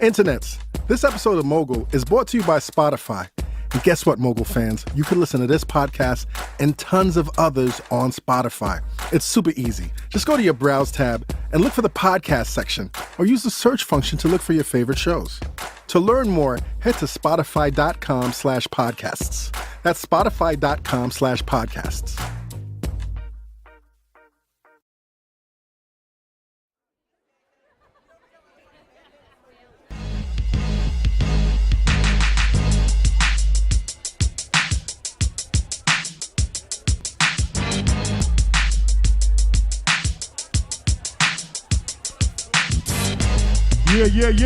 Internets, this episode of Mogul is brought to you by Spotify. And guess what, Mogul fans? You can listen to this podcast and tons of others on Spotify. It's super easy. Just go to your Browse tab and look for the podcast section, or use the search function to look for your favorite shows. To learn more, head to spotify.com/podcasts. That's spotify.com/podcasts.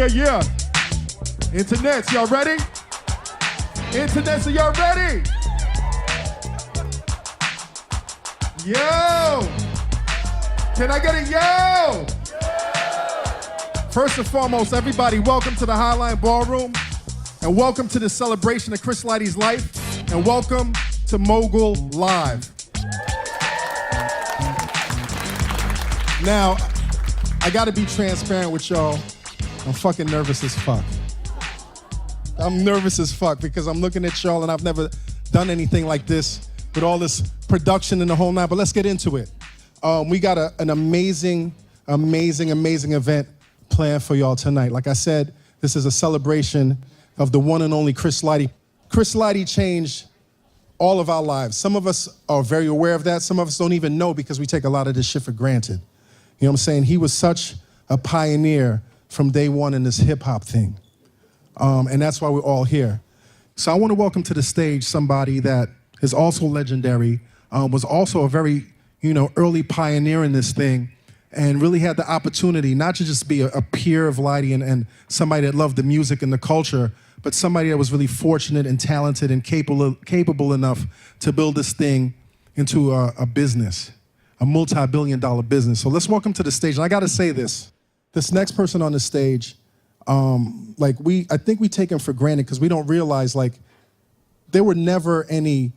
Yeah. Internets, y'all ready? Internets, are y'all ready? Yo! Can I get a yo? First and foremost, everybody, welcome to the Highline Ballroom, and welcome to the celebration of Chris Lighty's life, and welcome to Mogul Live. Now, I gotta be transparent with y'all. I'm fucking nervous as fuck. I'm nervous as fuck because I'm looking at y'all and I've never done anything like this with all this production and the whole nine, but let's get into it. We got an amazing event planned for y'all tonight. Like I said, this is a celebration of the one and only Chris Lighty. Chris Lighty changed all of our lives. Some of us are very aware of that. Some of us don't even know because we take a lot of this shit for granted. You know what I'm saying? He was such a pioneer from day one in this hip-hop thing. And that's why we're all here. So I want to welcome to the stage somebody that is also legendary, was also a very, early pioneer in this thing, and really had the opportunity not to just be a peer of Lighty and somebody that loved the music and the culture, but somebody that was really fortunate and talented and capable enough to build this thing into a business, a multi-billion-dollar business. So let's welcome to the stage. And I got to say this. This next person on the stage, I think we take him for granted because we don't realize, there were never any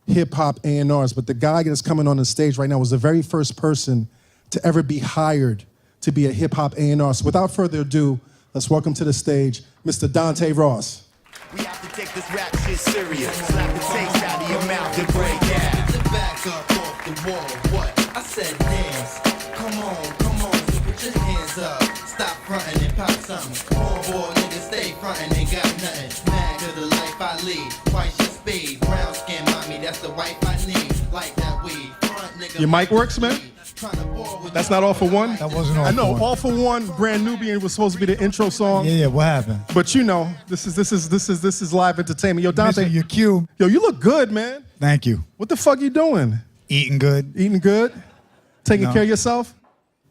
hip-hop A&Rs, but the guy that's coming on the stage right now was the very first person to ever be hired to be a hip-hop A&R. So without further ado, let's welcome to the stage, Mr. Dante Ross. We have to take this rap shit serious. Slap the taste out of your mouth and break out. The back up off the wall, what? I said dance. Come on, so put your hands up. Stop frontin' and pop something. Cornball niggas stay frontin' and got nothing. Mad to the life I lead. Twice your speed. Brown skin mommy, that's the wife I need. Like that weed. Front nigga. Your mic works, man? That's not All for One? That wasn't All I know, for One. All for One, Brand Nubian was supposed to be the intro song. Yeah, what happened? But this is live entertainment. Yo, Dante. Missing your cue. Yo, you look good, man. Thank you. What the fuck you doing? Eating good. Eating good? Taking care of yourself?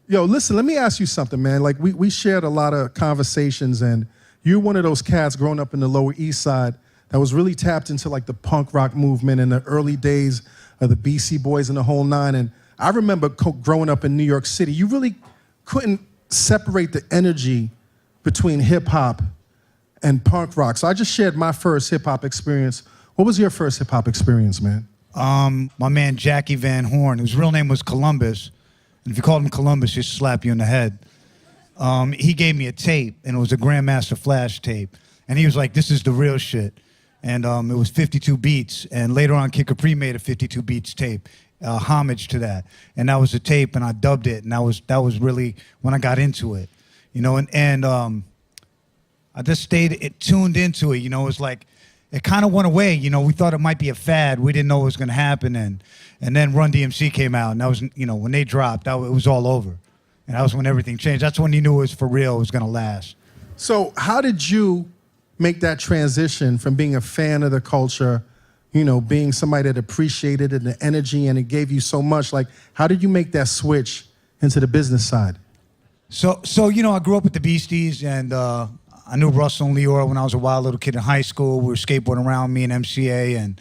Yo, listen, let me ask you something, man. We shared a lot of conversations, and you're one of those cats growing up in the Lower East Side that was really tapped into the punk rock movement in the early days of the BC Boys and the whole nine. And I remember growing up in New York City, you really couldn't separate the energy between hip hop and punk rock. So I just shared my first hip hop experience. What was your first hip hop experience, man? My man Jackie Van Horn, whose real name was Columbus. And if you called him Columbus, he'd slap you in the head. He gave me a tape, and it was a Grandmaster Flash tape. And he was like, this is the real shit. And it was 52 beats. And later on, Kid Capri made a 52 beats tape, homage to that. And that was the tape, and I dubbed it. And that was really when I got into it. And I just stayed tuned into it. It was like, it kind of went away. We thought it might be a fad. We didn't know what was going to happen. And then Run DMC came out, and that was, when they dropped, it was all over. And that was when everything changed. That's when you knew it was for real, it was going to last. So how did you make that transition from being a fan of the culture, being somebody that appreciated it and the energy, and it gave you so much? How did you make that switch into the business side? So I grew up with the Beasties, and I knew Russell and Leora when I was a wild little kid in high school. We were skateboarding around, me and MCA, and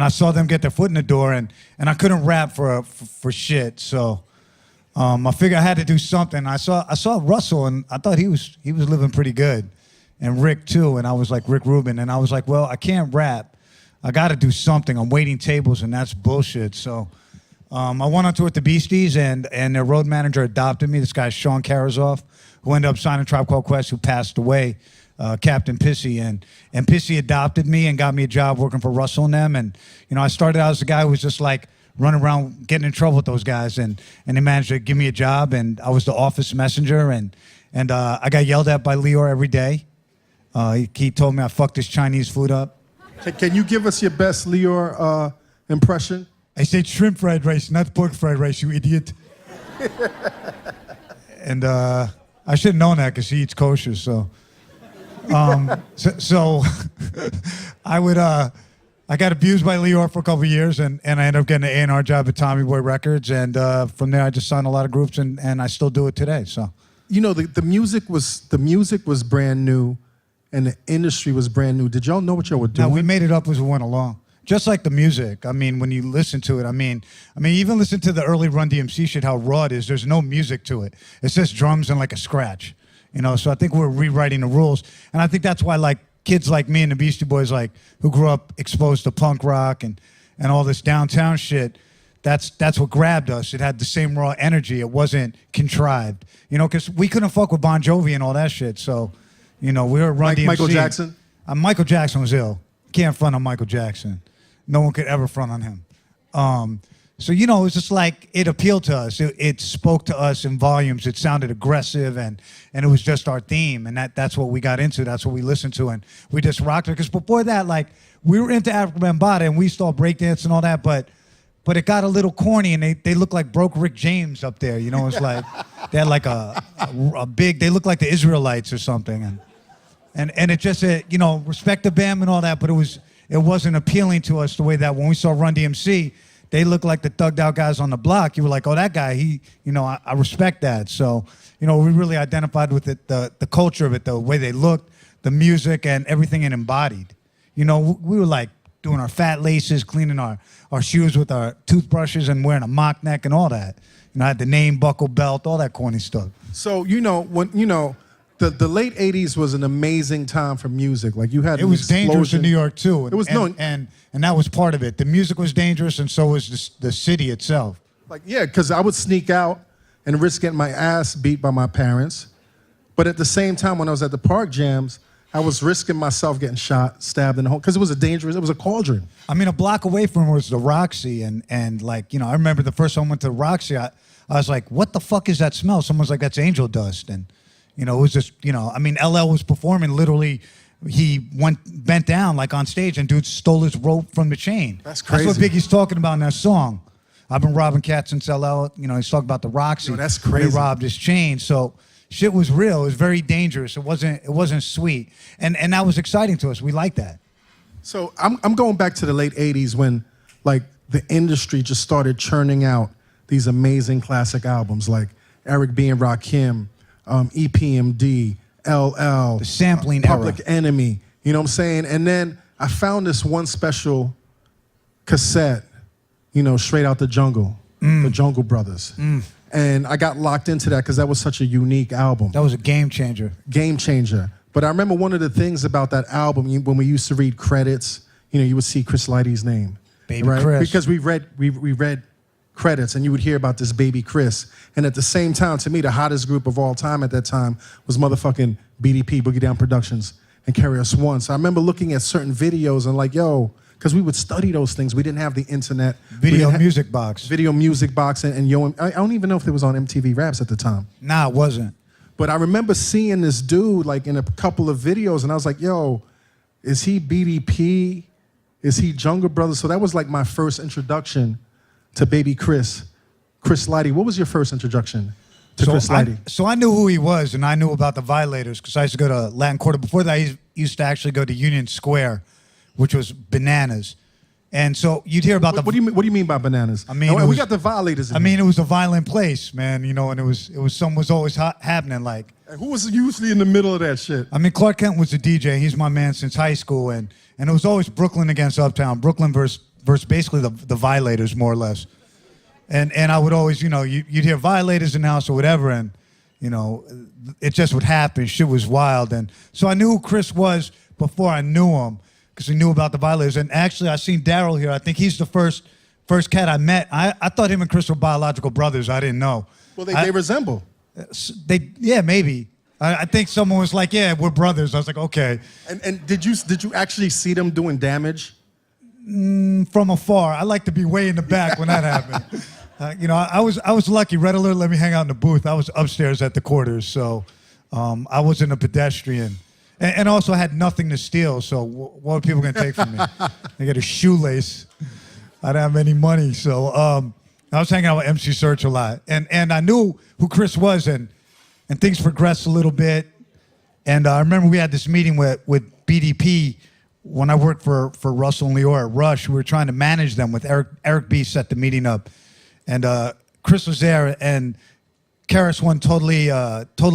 I saw them get their foot in the door, and I couldn't rap for shit. So I figured I had to do something. I saw Russell, and I thought he was living pretty good, and Rick too. And I was like Rick Rubin, and I was like, well, I can't rap. I got to do something. I'm waiting tables, and that's bullshit. So I went on tour with the Beasties, and their road manager adopted me. This guy, Sean Karazoff, who ended up signing Tribe Called Quest, who passed away, Captain Pissy. And Pissy adopted me and got me a job working for Russell and them. And, you know, I started out as a guy who was just like running around getting in trouble with those guys. And they managed to give me a job, and I was the office messenger. And I got yelled at by Lior every day. He told me I fucked his Chinese food up. Can you give us your best Lior impression? I said shrimp fried rice, not pork fried rice, you idiot. And I should have known that because he eats kosher. So I got abused by Lior for a couple of years, and I ended up getting an A&R job at Tommy Boy Records, and from there I just signed a lot of groups, and I still do it today. So, you know, the music was brand new, and the industry was brand new. Did y'all know what y'all were doing? no, we made it up as we went along. Just like the music. I mean, when you listen to it, I mean, even listen to the early Run DMC shit, how raw it is. There's no music to it. It's just drums and like a scratch, you know? So I think we're rewriting the rules. And I think that's why like kids like me and the Beastie Boys, like who grew up exposed to punk rock and all this downtown shit, that's what grabbed us. It had the same raw energy. It wasn't contrived, you know, because we couldn't fuck with Bon Jovi and all that shit. So, you know, we were Run DMC. Michael Jackson? Michael Jackson was ill. Can't front on Michael Jackson. No one could ever front on him. So, you know, it was just like, it appealed to us. It spoke to us in volumes. It sounded aggressive, and it was just our theme. And that's what we got into. That's what we listened to. And we just rocked it. Because before that, like, we were into African Bambaataa, and we saw breakdance and all that, but it got a little corny, and they looked like broke Rick James up there. You know, it's like, they had like a big, they looked like the Israelites or something. And it just, you know, respect the BAM and all that, but it wasn't appealing to us the way that when we saw Run DMC, they looked like the thugged out guys on the block. You were like, oh, that guy, you know, I respect that. So, you know, we really identified with it, the culture of it, the way they looked, the music, and everything it embodied. You know, we were like doing our fat laces, cleaning our shoes with our toothbrushes, and wearing a mock neck and all that. You know, I had the name buckle belt, all that corny stuff. So, you know, the late 80s was an amazing time for music. Like, you had it was dangerous in New York too. It was and that was part of it. The music was dangerous, and so was the city itself. Like, yeah, because I would sneak out and risk getting my ass beat by my parents. But at the same time, when I was at the park jams, I was risking myself getting shot, stabbed in the home, because it was a cauldron. I mean, a block away from was the Roxy, and like, you know, I remember the first time I went to the Roxy, I was like, what the fuck is that smell? Someone's like, that's angel dust. And you know, it was just, you know, I mean, LL was performing, literally, he bent down like on stage, and dude stole his rope from the chain. That's crazy. That's what Biggie's talking about in that song. I've been robbing cats since LL, you know, he's talking about the Roxy. Yo, that's crazy. They robbed his chain. So shit was real. It was very dangerous. It wasn't sweet. And that was exciting to us. We liked that. So I'm going back to the late 80s when, like, the industry just started churning out these amazing classic albums like Eric B. and Rakim, EPMD, LL, the sampling Public era. Enemy, you know what I'm saying? And then I found this one special cassette, you know, Straight Out the Jungle, the Jungle Brothers. And I got locked into that because that was such a unique album. That was a game changer. Game changer. But I remember one of the things about that album, when we used to read credits, you know, you would see Chris Lighty's name. Baby Chris. Because we read credits, and you would hear about this baby Chris. And at the same time, to me, the hottest group of all time at that time was motherfucking BDP, Boogie Down Productions, and Carry Us One. So I remember looking at certain videos and like, yo, because we would study those things. We didn't have the internet. Video music box. Video music box, and yo, I don't even know if it was on MTV Raps at the time. Nah, it wasn't. But I remember seeing this dude like in a couple of videos, and I was like, yo, is he BDP? Is he Jungle Brothers? So that was like my first introduction to baby Chris Lighty. What was your first introduction to Chris Lighty? So I knew who he was, and I knew about the Violators because I used to go to Latin Quarter. Before that, I used to actually go to Union Square, which was bananas. And so you'd hear about what do you mean by bananas? I mean, we got the Violators in here. it was a violent place, man, you know, and it was something was always happening. Like, and who was usually in the middle of that shit? I mean, Clark Kent was the DJ. He's my man since high school, and it was always Brooklyn against Uptown. Brooklyn versus basically the Violators, more or less. And I would always, you know, you'd hear Violators in the house or whatever, and, you know, it just would happen. Shit was wild. And so I knew who Chris was before I knew him because we knew about the Violators. And actually, I seen Daryl here. I think he's the first first cat I met, I thought him and Chris were biological brothers. I didn't know. Well, they resemble. Yeah, maybe. I think someone was like, yeah, we're brothers. I was like, okay. And did you actually see them doing damage? From afar. I like to be way in the back when that happened. You know, I was lucky. Red Alert let me hang out in the booth. I was upstairs at the quarters, so I wasn't a pedestrian. And also had nothing to steal, so what are people going to take from me? I got a shoelace. I didn't have any money, so I was hanging out with MC Search a lot. And I knew who Chris was, and things progressed a little bit. And I remember we had this meeting with BDP when I worked for Russell and Lior at Rush. We were trying to manage them with Eric B set the meeting up. And Chris was there, and Karis One totally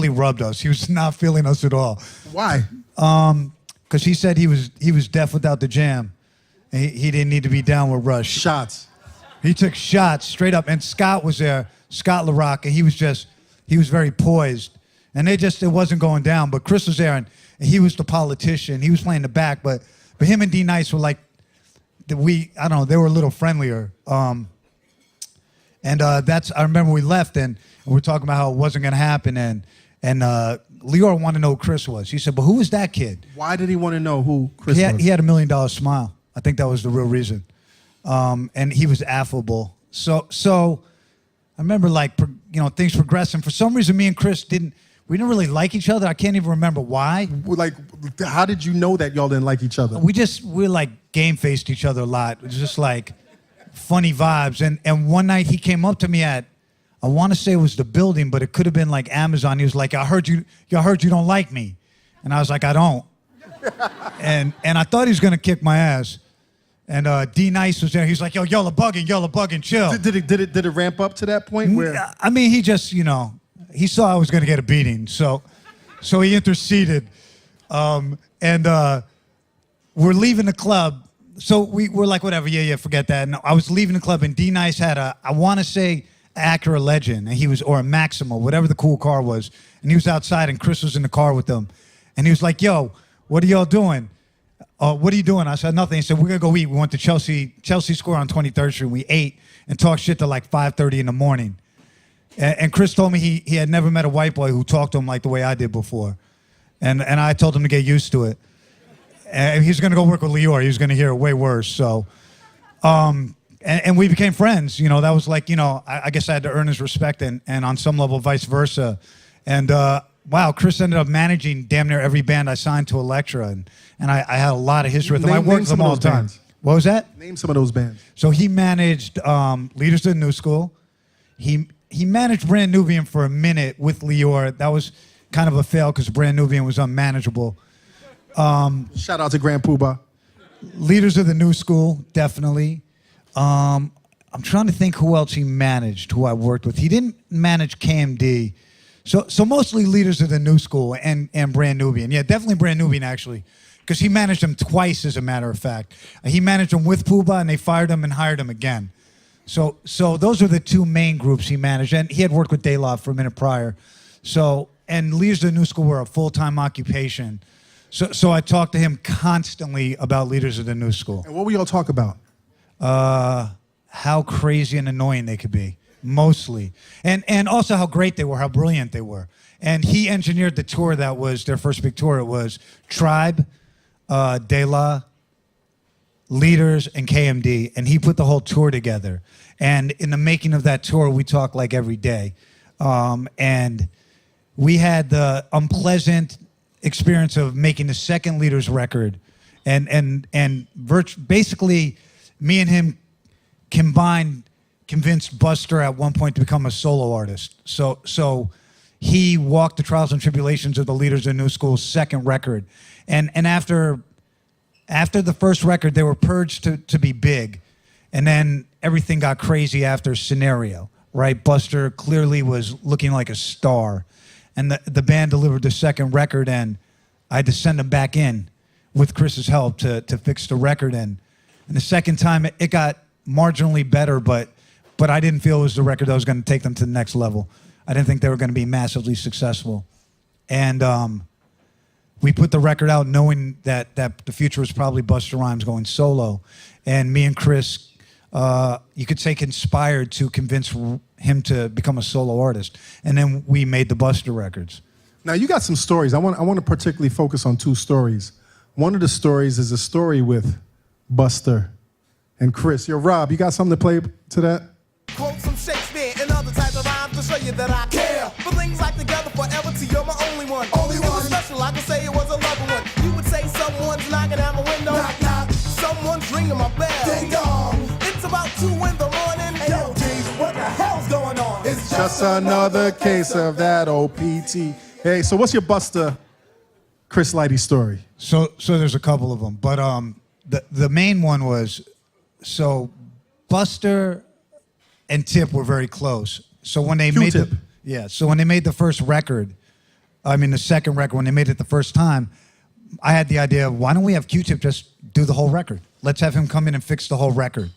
rubbed us. He was not feeling us at all. Why? Because he said he was deaf without the jam. And he didn't need to be down with Rush. Shots. He took shots straight up. And Scott was there, Scott LaRock, and he was very poised. And it wasn't going down. But Chris was there, and he was the politician. He was playing the back. But him and D Nice were like, they were a little friendlier. I remember we left, and we were talking about how it wasn't going to happen. And Lior wanted to know who Chris was. He said, but who was that kid? Why did he want to know who Chris was? He had $1 million smile. I think that was the real reason. And he was affable. So I remember, things progressing. For some reason, me and Chris didn't really like each other. I can't even remember why. Like, how did you know that y'all didn't like each other? We like game-faced each other a lot. It was just like funny vibes. And one night he came up to me at, I want to say it was the building, but it could have been like Amazon. He was like, I heard you don't like me. And I was like, I don't. and I thought he was going to kick my ass. And D Nice was there. He was like, y'all are bugging, chill. Did it ramp up to that point where? I mean, he just, he saw I was going to get a beating. So he interceded. We're leaving the club. So we're like, whatever, yeah, forget that. And I was leaving the club, and D Nice had I want to say, Acura Legend, and or a Maxima, whatever the cool car was. And he was outside, and Chris was in the car with them. And he was like, yo, what are y'all doing? What are you doing? I said, nothing. He said, we're going to go eat. We went to Chelsea Square on 23rd Street. We ate and talked shit till like 5:30 in the morning. And Chris told me he had never met a white boy who talked to him like the way I did before. And I told him to get used to it. And he's going to go work with Lior. He was going to hear it way worse. So, and we became friends. That was like, I guess I had to earn his respect, and on some level, vice versa. And wow, Chris ended up managing damn near every band I signed to Elektra, and I had a lot of history with them. I worked with them all the time. Bands. What was that? Name some of those bands. So he managed Leaders of the New School. He managed Brand Nubian for a minute with Lior. That was kind of a fail because Brand Nubian was unmanageable. Shout out to Grand Poobah. Leaders of the New School, definitely. I'm trying to think who else he managed, who I worked with. He didn't manage KMD. So mostly Leaders of the New School and Brand Nubian. Yeah, definitely Brand Nubian, actually, because he managed them twice, as a matter of fact. He managed them with Poobah, and they fired him and hired him again. So those are the two main groups he managed. And he had worked with De La for a minute prior. And Leaders of the New School were a full-time occupation. So I talked to him constantly about Leaders of the New School. And what would y'all talk about? How crazy and annoying they could be, mostly. And also how great they were, how brilliant they were. And he engineered the tour that was their first big tour. It was Tribe, De La, Leaders, and KMD. And he put the whole tour together. And in the making of that tour, we talked like every day. And we had the unpleasant experience of making the second Leaders record. Basically, me and him combined convinced Buster at one point to become a solo artist. So he walked the trials and tribulations of the Leaders of the New School's second record. And after the first record, they were purged to be big. And then everything got crazy after Scenario, right? Buster clearly was looking like a star. And the band delivered the second record, and I had to send them back in with Chris's help to fix the record. And the second time, it got marginally better, but I didn't feel it was the record that was going to take them to the next level. I didn't think they were going to be massively successful. And we put the record out knowing that the future was probably Busta Rhymes going solo. And me and Chris you could say, conspired to convince him to become a solo artist. And then we made the Buster records. Now, you got some stories. I want to particularly focus on 2 stories. One of the stories is a story with Buster and Chris. Yo, Rob, you got something to play to that? Quote some Shakespeare and other types of rhymes to show you that I care. For things like together forever till you're my only one. Only one. It was special, I could say it was a loving one. You would say someone's knocking at my window. Knock, knock. Someone's ringing my bell. Ding dong. It's about 2 in the morning. Hey, yo, G, what the hell's going on? It's Just another case of that OPT. Hey, so what's your Buster, Chris Lighty story? So there's a couple of them, but the main one was, so Buster and Tip were very close. So when they made so when they made the first record, the second record, when they made it the first time, I had the idea of, why don't we have Q-Tip just do the whole record? Let's have him come in and fix the whole record.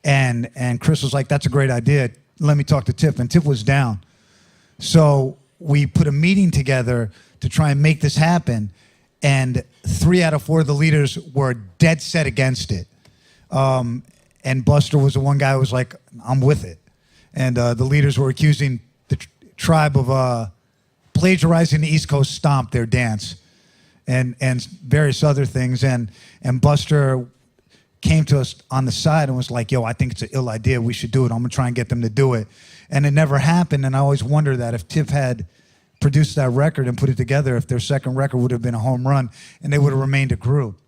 And Chris was like, that's a great idea. Let me talk to Tip. And Tip was down. So we put a meeting together to try and make this happen. And 3 out of 4 of the leaders were dead set against it. And Buster was the one guy who was like, I'm with it. And the leaders were accusing the tribe of plagiarizing the East Coast Stomp, their dance, and various other things. And Buster came to us on the side and was like, yo, I think it's an ill idea. We should do it. I'm going to try and get them to do it. And it never happened. And I always wonder that if Tip had produced that record and put it together, if their second record would have been a home run and they would have remained a group.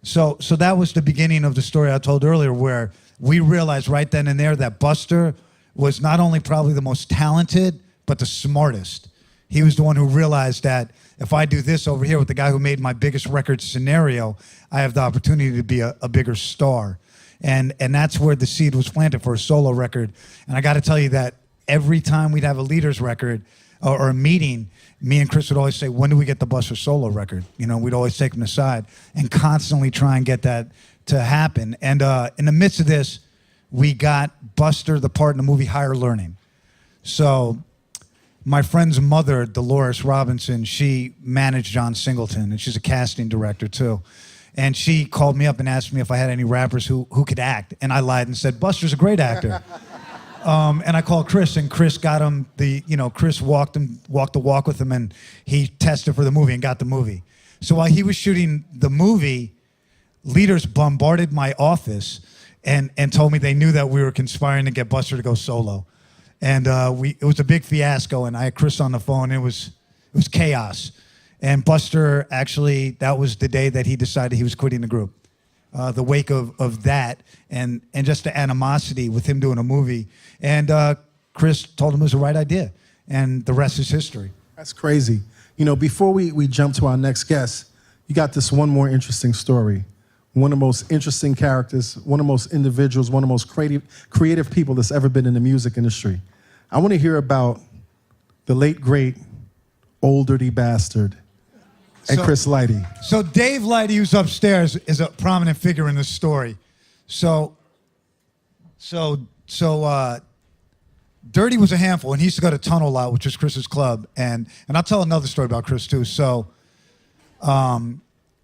So that was the beginning of the story I told earlier, where we realized right then and there that Buster was not only probably the most talented, but the smartest. He was the one who realized that if I do this over here with the guy who made my biggest record Scenario, I have the opportunity to be a bigger star. And that's where the seed was planted for a solo record. And I got to tell you that every time we'd have a leaders record or a meeting, me and Chris would always say, when do we get the Buster solo record? We'd always take them aside and constantly try and get that to happen. And in the midst of this, we got Buster the part in the movie Higher Learning. So my friend's mother, Dolores Robinson, she managed John Singleton, and she's a casting director too. And she called me up and asked me if I had any rappers who could act. And I lied and said, Buster's a great actor. And I called Chris, and Chris got him Chris walked the walk with him, and he tested for the movie and got the movie. So while he was shooting the movie, leaders bombarded my office and told me they knew that we were conspiring to get Buster to go solo. And it was a big fiasco, and I had Chris on the phone. It was chaos. And Buster, actually, that was the day that he decided he was quitting the group. The wake of that and just the animosity with him doing a movie. And Chris told him it was the right idea. And the rest is history. That's crazy. Before we jump to our next guest, you got this one more interesting story. One of the most interesting characters, one of the most individuals, one of the most creative people that's ever been in the music industry. I want to hear about the late, great, old dirty bastard, and Chris Lighty. So Dave Lighty, who's upstairs, is a prominent figure in this story. So Dirty was a handful, and he used to go to Tunnel a lot, which was Chris's club. And I'll tell another story about Chris too. So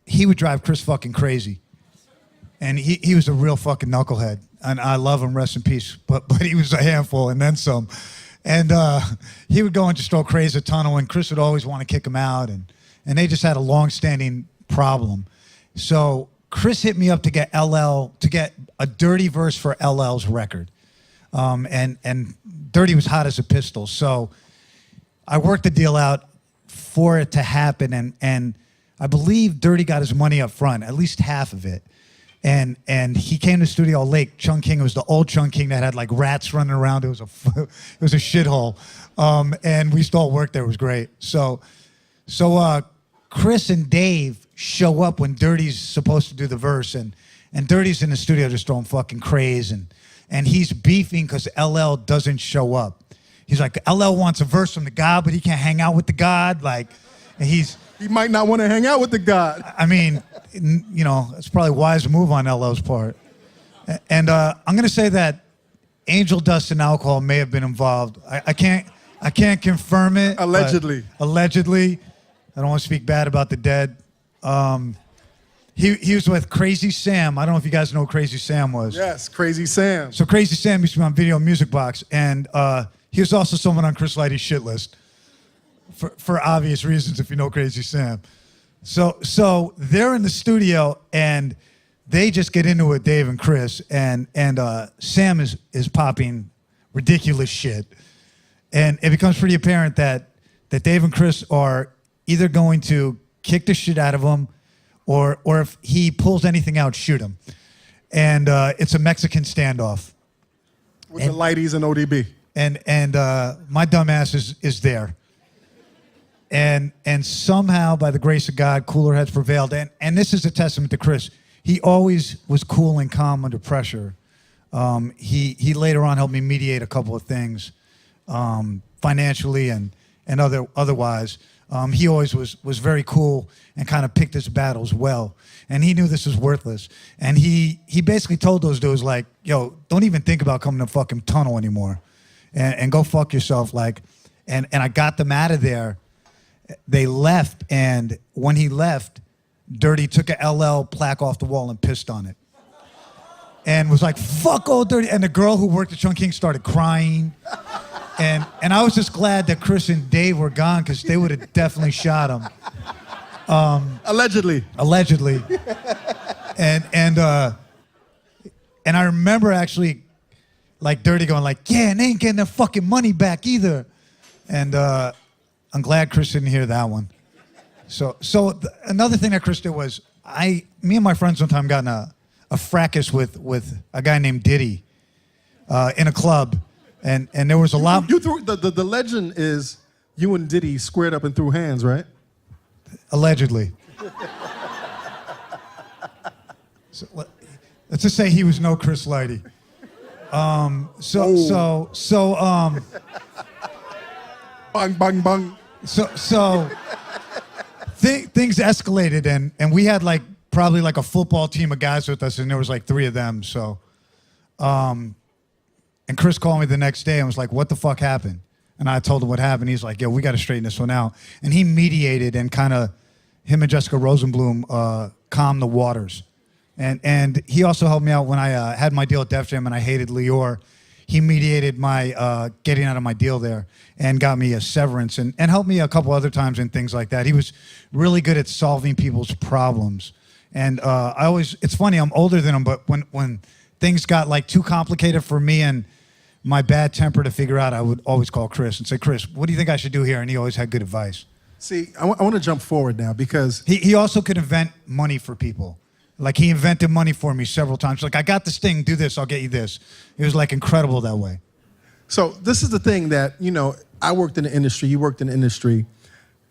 he would drive Chris fucking crazy. And he was a real fucking knucklehead. And I love him, rest in peace. But he was a handful and then some. And he would go and just go crazy at Tunnel, and Chris would always want to kick him out. And they just had a long-standing problem. So Chris hit me up to get a Dirty verse for LL's record. And Dirty was hot as a pistol. So I worked the deal out for it to happen. And I believe Dirty got his money up front, at least half of it. And he came to Studio Lake. Chung King, it was the old Chung King that had like rats running around. It was a shithole. And we used to all work there. It was great. So Chris and Dave show up when Dirty's supposed to do the verse, and Dirty's in the studio just throwing fucking craze, and he's beefing because LL doesn't show up. He's like, LL wants a verse from the God, but he can't hang out with the God. Like, and he might not want to hang out with the God. I mean, it's probably a wise move on LL's part. And I'm gonna say that Angel Dust and alcohol may have been involved. I can't confirm it. Allegedly. Allegedly. I don't want to speak bad about the dead. he was with Crazy Sam. I don't know if you guys know who Crazy Sam was. Yes, Crazy Sam. So Crazy Sam used to be on Video Music Box, and he was also someone on Chris Lighty's shit list, for obvious reasons if you know Crazy Sam. So they're in the studio, and they just get into it, Dave and Chris, and Sam is popping ridiculous shit. And it becomes pretty apparent that Dave and Chris are either going to kick the shit out of him, or if he pulls anything out, shoot him. And it's a Mexican standoff. With the Lighties and ODB. And my dumb ass is there. And somehow, by the grace of God, cooler heads prevailed. And this is a testament to Chris. He always was cool and calm under pressure. He later on helped me mediate a couple of things, financially and otherwise. He always was very cool and kind of picked his battles well. And he knew this was worthless. And he basically told those dudes, like, yo, don't even think about coming to fucking tunnel anymore. And go fuck yourself. Like, and I got them out of there. They left, and when he left, Dirty took a LL plaque off the wall and pissed on it. And was like, fuck old Dirty. And the girl who worked at Chung King started crying. And I was just glad that Chris and Dave were gone, because they would have definitely shot him. Allegedly. And I remember actually, like, Dirty going like, yeah, and they ain't getting their fucking money back either. And I'm glad Chris didn't hear that one. So another thing that Chris did was, me and my friends one time got in a fracas with a guy named Diddy in a club. And there was a lot. You threw the legend is you and Diddy squared up and threw hands, right? Allegedly. So, let's just say he was no Chris Lighty. Bang, bang, bang. So things escalated, and we had like probably like a football team of guys with us, and there was like 3 of them. So, and Chris called me the next day and was like, "What the fuck happened?" And I told him what happened. He's like, "Yo, we got to straighten this one out." And he mediated and kind of, him and Jessica Rosenblum calmed the waters. And he also helped me out when I had my deal at Def Jam and I hated Lior. He mediated my getting out of my deal there and got me a severance and helped me a couple other times and things like that. He was really good at solving people's problems. And it's funny, I'm older than him, but when things got like too complicated for me and my bad temper to figure out, I would always call Chris and say, "Chris, what do you think I should do here?" And he always had good advice. See, I want to jump forward now because he also could invent money for people. Like, he invented money for me several times. Like, I got this thing, do this, I'll get you this. It was like incredible that way. So this is the thing that, I worked in the industry, you worked in the industry.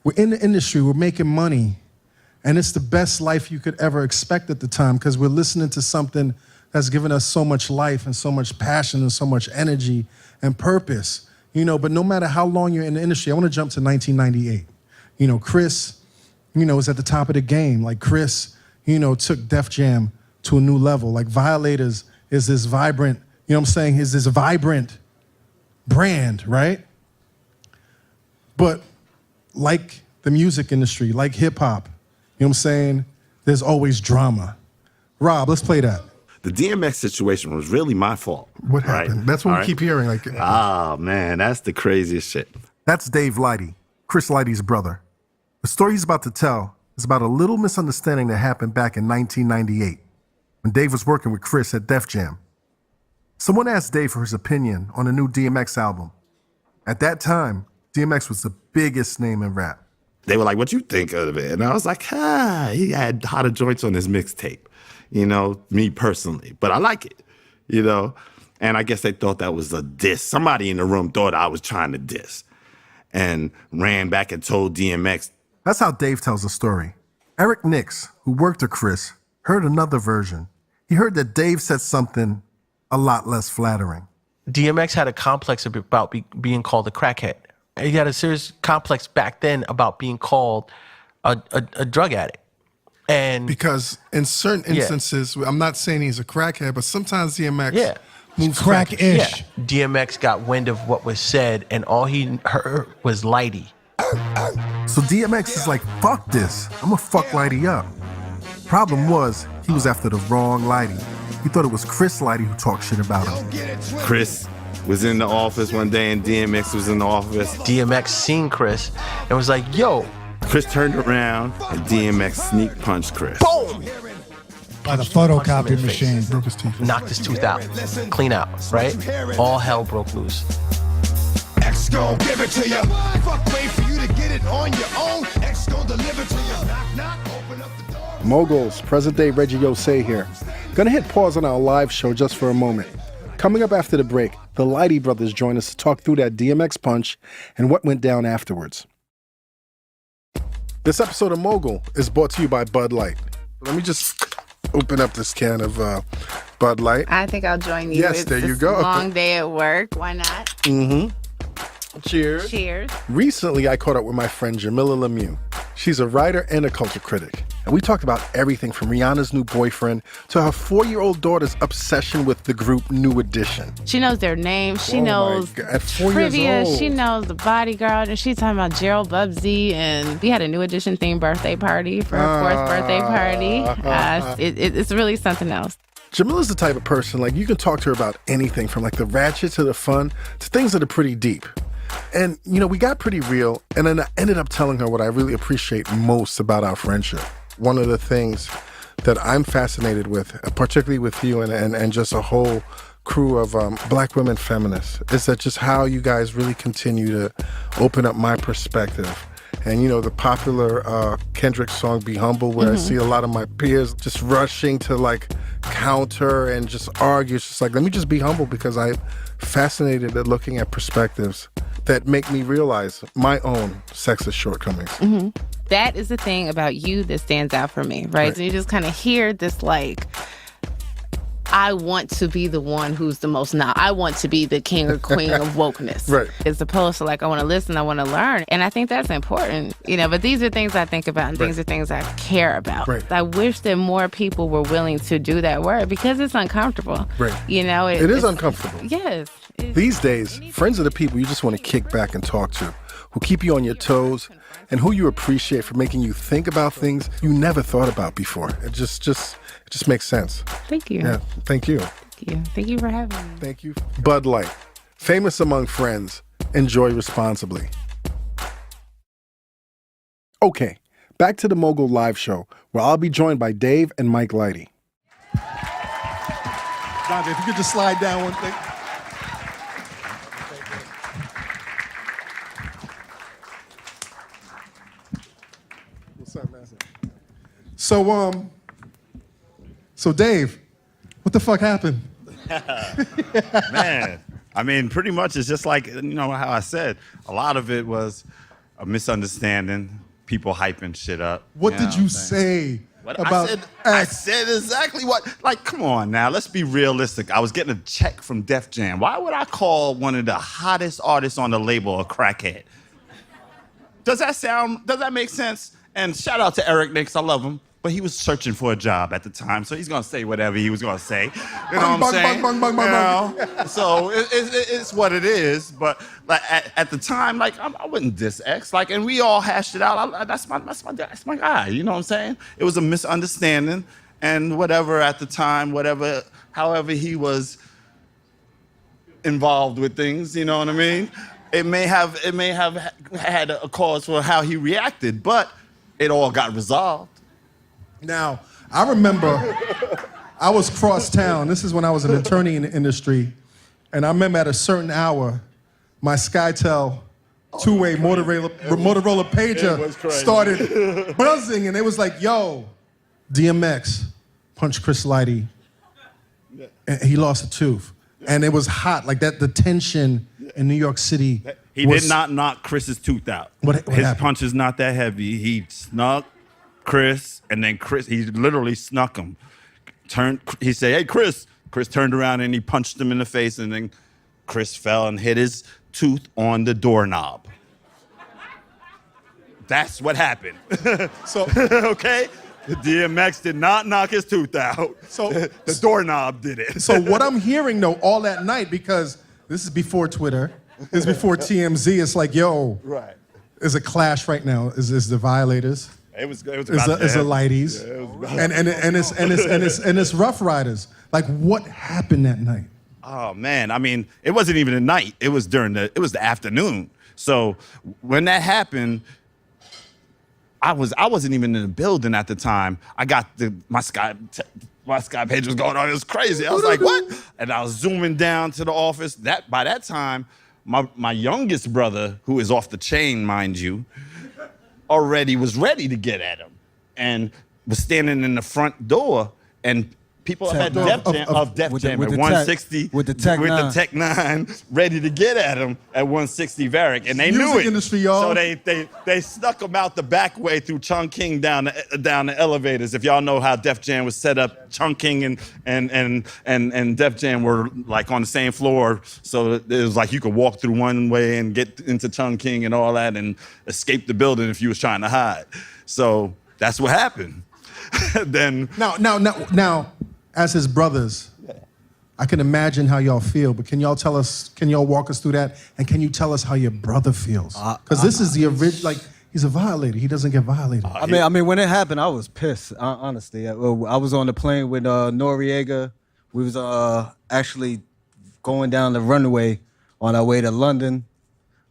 We're in the industry, we're making money, and it's the best life you could ever expect at the time because we're listening to something that's given us so much life and so much passion and so much energy and purpose. But no matter how long you're in the industry, I want to jump to 1998. Chris, was at the top of the game. Like, Chris, took Def Jam to a new level. Like, Violators is this vibrant, is this vibrant brand, right? But like the music industry, like hip hop, there's always drama. Rob, let's play that. The DMX situation was really my fault. What happened? Right? That's what All we keep hearing. Like, oh, man, that's the craziest shit. That's Dave Lighty, Chris Lighty's brother. The story he's about to tell is about a little misunderstanding that happened back in 1998 when Dave was working with Chris at Def Jam. Someone asked Dave for his opinion on a new DMX album. At that time, DMX was the biggest name in rap. They were like, "What you think of it?" And I was like, he had hotter joints on his mixtape, me personally. But I like it, And I guess they thought that was a diss. Somebody in the room thought I was trying to diss and ran back and told DMX. That's how Dave tells the story. Eric Nix, who worked with Chris, heard another version. He heard that Dave said something a lot less flattering. DMX had a complex about being called a crackhead. He had a serious complex back then about being called a drug addict. And because in certain instances, I'm not saying he's a crackhead, but sometimes DMX moves crack-ish. DMX got wind of what was said, and all he heard was Lighty. So DMX is like, fuck this. I'm gonna fuck Lighty up. Problem was, he was after the wrong Lighty. He thought it was Chris Lighty who talked shit about him. Chris was in the office one day and DMX was in the office. DMX seen Chris and was like, yo. Chris turned around and DMX sneak punched Chris. Boom! By the photocopy machine. Broke his teeth. Knocked his tooth out. Clean out, right? All hell broke loose. X gon' give it to you. Fuck, wait for you to get it on your own. X gon' deliver to you. Knock, knock, open up the door. Moguls, present-day Reggie Ossé here. Gonna hit pause on our live show just for a moment. Coming up after the break, the Lighty brothers join us to talk through that DMX punch and what went down afterwards. This episode of Mogul is brought to you by Bud Light. Let me just open up this can of Bud Light. I think I'll join you. Yes, It's there you this go. Long day at work. Why not? Mm-hmm. Cheers. Cheers. Recently, I caught up with my friend Jamila Lemieux. She's a writer and a culture critic. And we talked about everything from Rihanna's new boyfriend to her 4-year-old daughter's obsession with the group New Edition. She knows their names. She Oh my knows God. At 4 trivia. years old. She knows the bodyguard. And she's talking about Gerald Bubsy. And we had a New Edition themed birthday party for her 4th birthday party. It's really something else. Jamila's the type of person, like, you can talk to her about anything from, like, the ratchet to the fun to things that are pretty deep. And, you know, we got pretty real, and then I ended up telling her what I really appreciate most about our friendship. One of the things that I'm fascinated with, particularly with you and just a whole crew of black women feminists, is that just how you guys really continue to open up my perspective. And, you know, the popular Kendrick song, Be Humble, where I see a lot of my peers just rushing to, like, counter and just argue. It's just like, let me just be humble because I'm fascinated at looking at perspectives that make me realize my own sexist shortcomings. That is the thing about you that stands out for me, right? So you just kind of hear this, like, I want to be the one who's the most now. I want to be the king or queen of wokeness. Right. As opposed to, like, I want to listen, I want to learn. And I think that's important, you know, but these are things I think about and these are things I care about. Right. I wish that more people were willing to do that work because it's uncomfortable. Right. You know, It is it's uncomfortable. Yes. These days, friends are the people you just want to kick back and talk to, who keep you on your toes, and who you appreciate for making you think about things you never thought about before. It just makes sense. Thank you. Yeah, thank you. Thank you. Thank you for having me. Thank you. Bud Light, famous among friends. Enjoy responsibly. Okay, back to the Mogul live show, where I'll be joined by Dave and Mike Lighty. Dante, if you could just slide down one thing. What's up, man? So Dave, what the fuck happened? Man, I mean, pretty much it's just like, you know, how I said, a lot of it was a misunderstanding, people hyping shit up. What did know you I'm saying? say What about I X? said exactly what, like, come on now, let's be realistic. I was getting a check from Def Jam. Why would I call one of the hottest artists on the label a crackhead? Does that make sense? And shout out to Eric Nix, I love him. But he was searching for a job at the time, so he's gonna say whatever he was gonna say. You know what I'm saying? You know? So it's what it is. But like at the time, like I wouldn't diss X. Like, and we all hashed it out. That's my guy. You know what I'm saying? It was a misunderstanding, and whatever at the time, however he was involved with things. You know what I mean? It may have had a cause for how he reacted, but it all got resolved. Now, I remember I was cross town. This is when I was an attorney in the industry. And I remember at a certain hour, my SkyTel two-way Motorola pager started buzzing. And it was like, yo, DMX punched Chris Lighty. And he lost a tooth. And it was hot, like that, the tension in New York City. He did not knock Chris's tooth out. What His happened? punch is not that heavy. He snuck Chris, and then he literally snuck him. He said, hey, Chris. Chris turned around and he punched him in the face, and then Chris fell and hit his tooth on the doorknob. That's what happened. So, okay? DMX did not knock his tooth out. So the doorknob did it. So what I'm hearing, though, all that night, because this is before Twitter, this is before TMZ, it's like, yo, Right. there's a clash right now. Is the Violators It was It's about the to Lighties, and it's Rough Riders. Like, what happened that night? Oh man, I mean, it wasn't even the night. It was the afternoon. So when that happened, I wasn't even in the building at the time. I got my Skype page was going on. It was crazy. I was like, what? And I was zooming down to the office. By that time, my youngest brother, who is off the chain, mind you, already was ready to get at him and was standing in the front door, and people up at Def Jam at 160 with the Tech 9 ready to get at him at 160 Varick, and they knew Music it. industry, y'all. So they snuck him out the back way through Chungking down the elevators. If y'all know how Def Jam was set up, Chungking and Def Jam were like on the same floor, so it was like you could walk through one way and get into Chungking and all that, and escape the building if you was trying to hide. So that's what happened. Then now, as his brothers, I can imagine how y'all feel, but can y'all walk us through that? And can you tell us how your brother feels? Because this is the original, like, he's a violator. He doesn't get violated. I mean, when it happened, I was pissed, honestly. I was on the plane with Noriega. We was actually going down the runway on our way to London.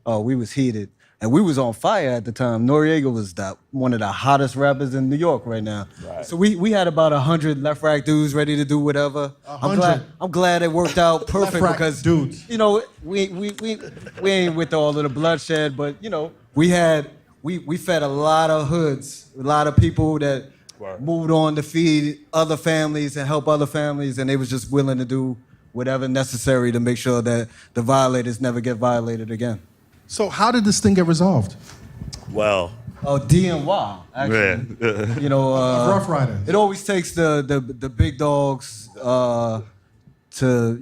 We was heated. And we was on fire at the time. Noriega was one of the hottest rappers in New York right now. Right. So we had about 100 Left Rack dudes ready to do whatever. 100. I'm glad it worked out perfect because dudes. You know, we ain't with all of the bloodshed, but you know, we fed a lot of hoods, a lot of people that moved on to feed other families and help other families, and they was just willing to do whatever necessary to make sure that the violators never get violated again. So how did this thing get resolved? Well, DNY, actually. Yeah. You know, Rough Rider. It always takes the big dogs to,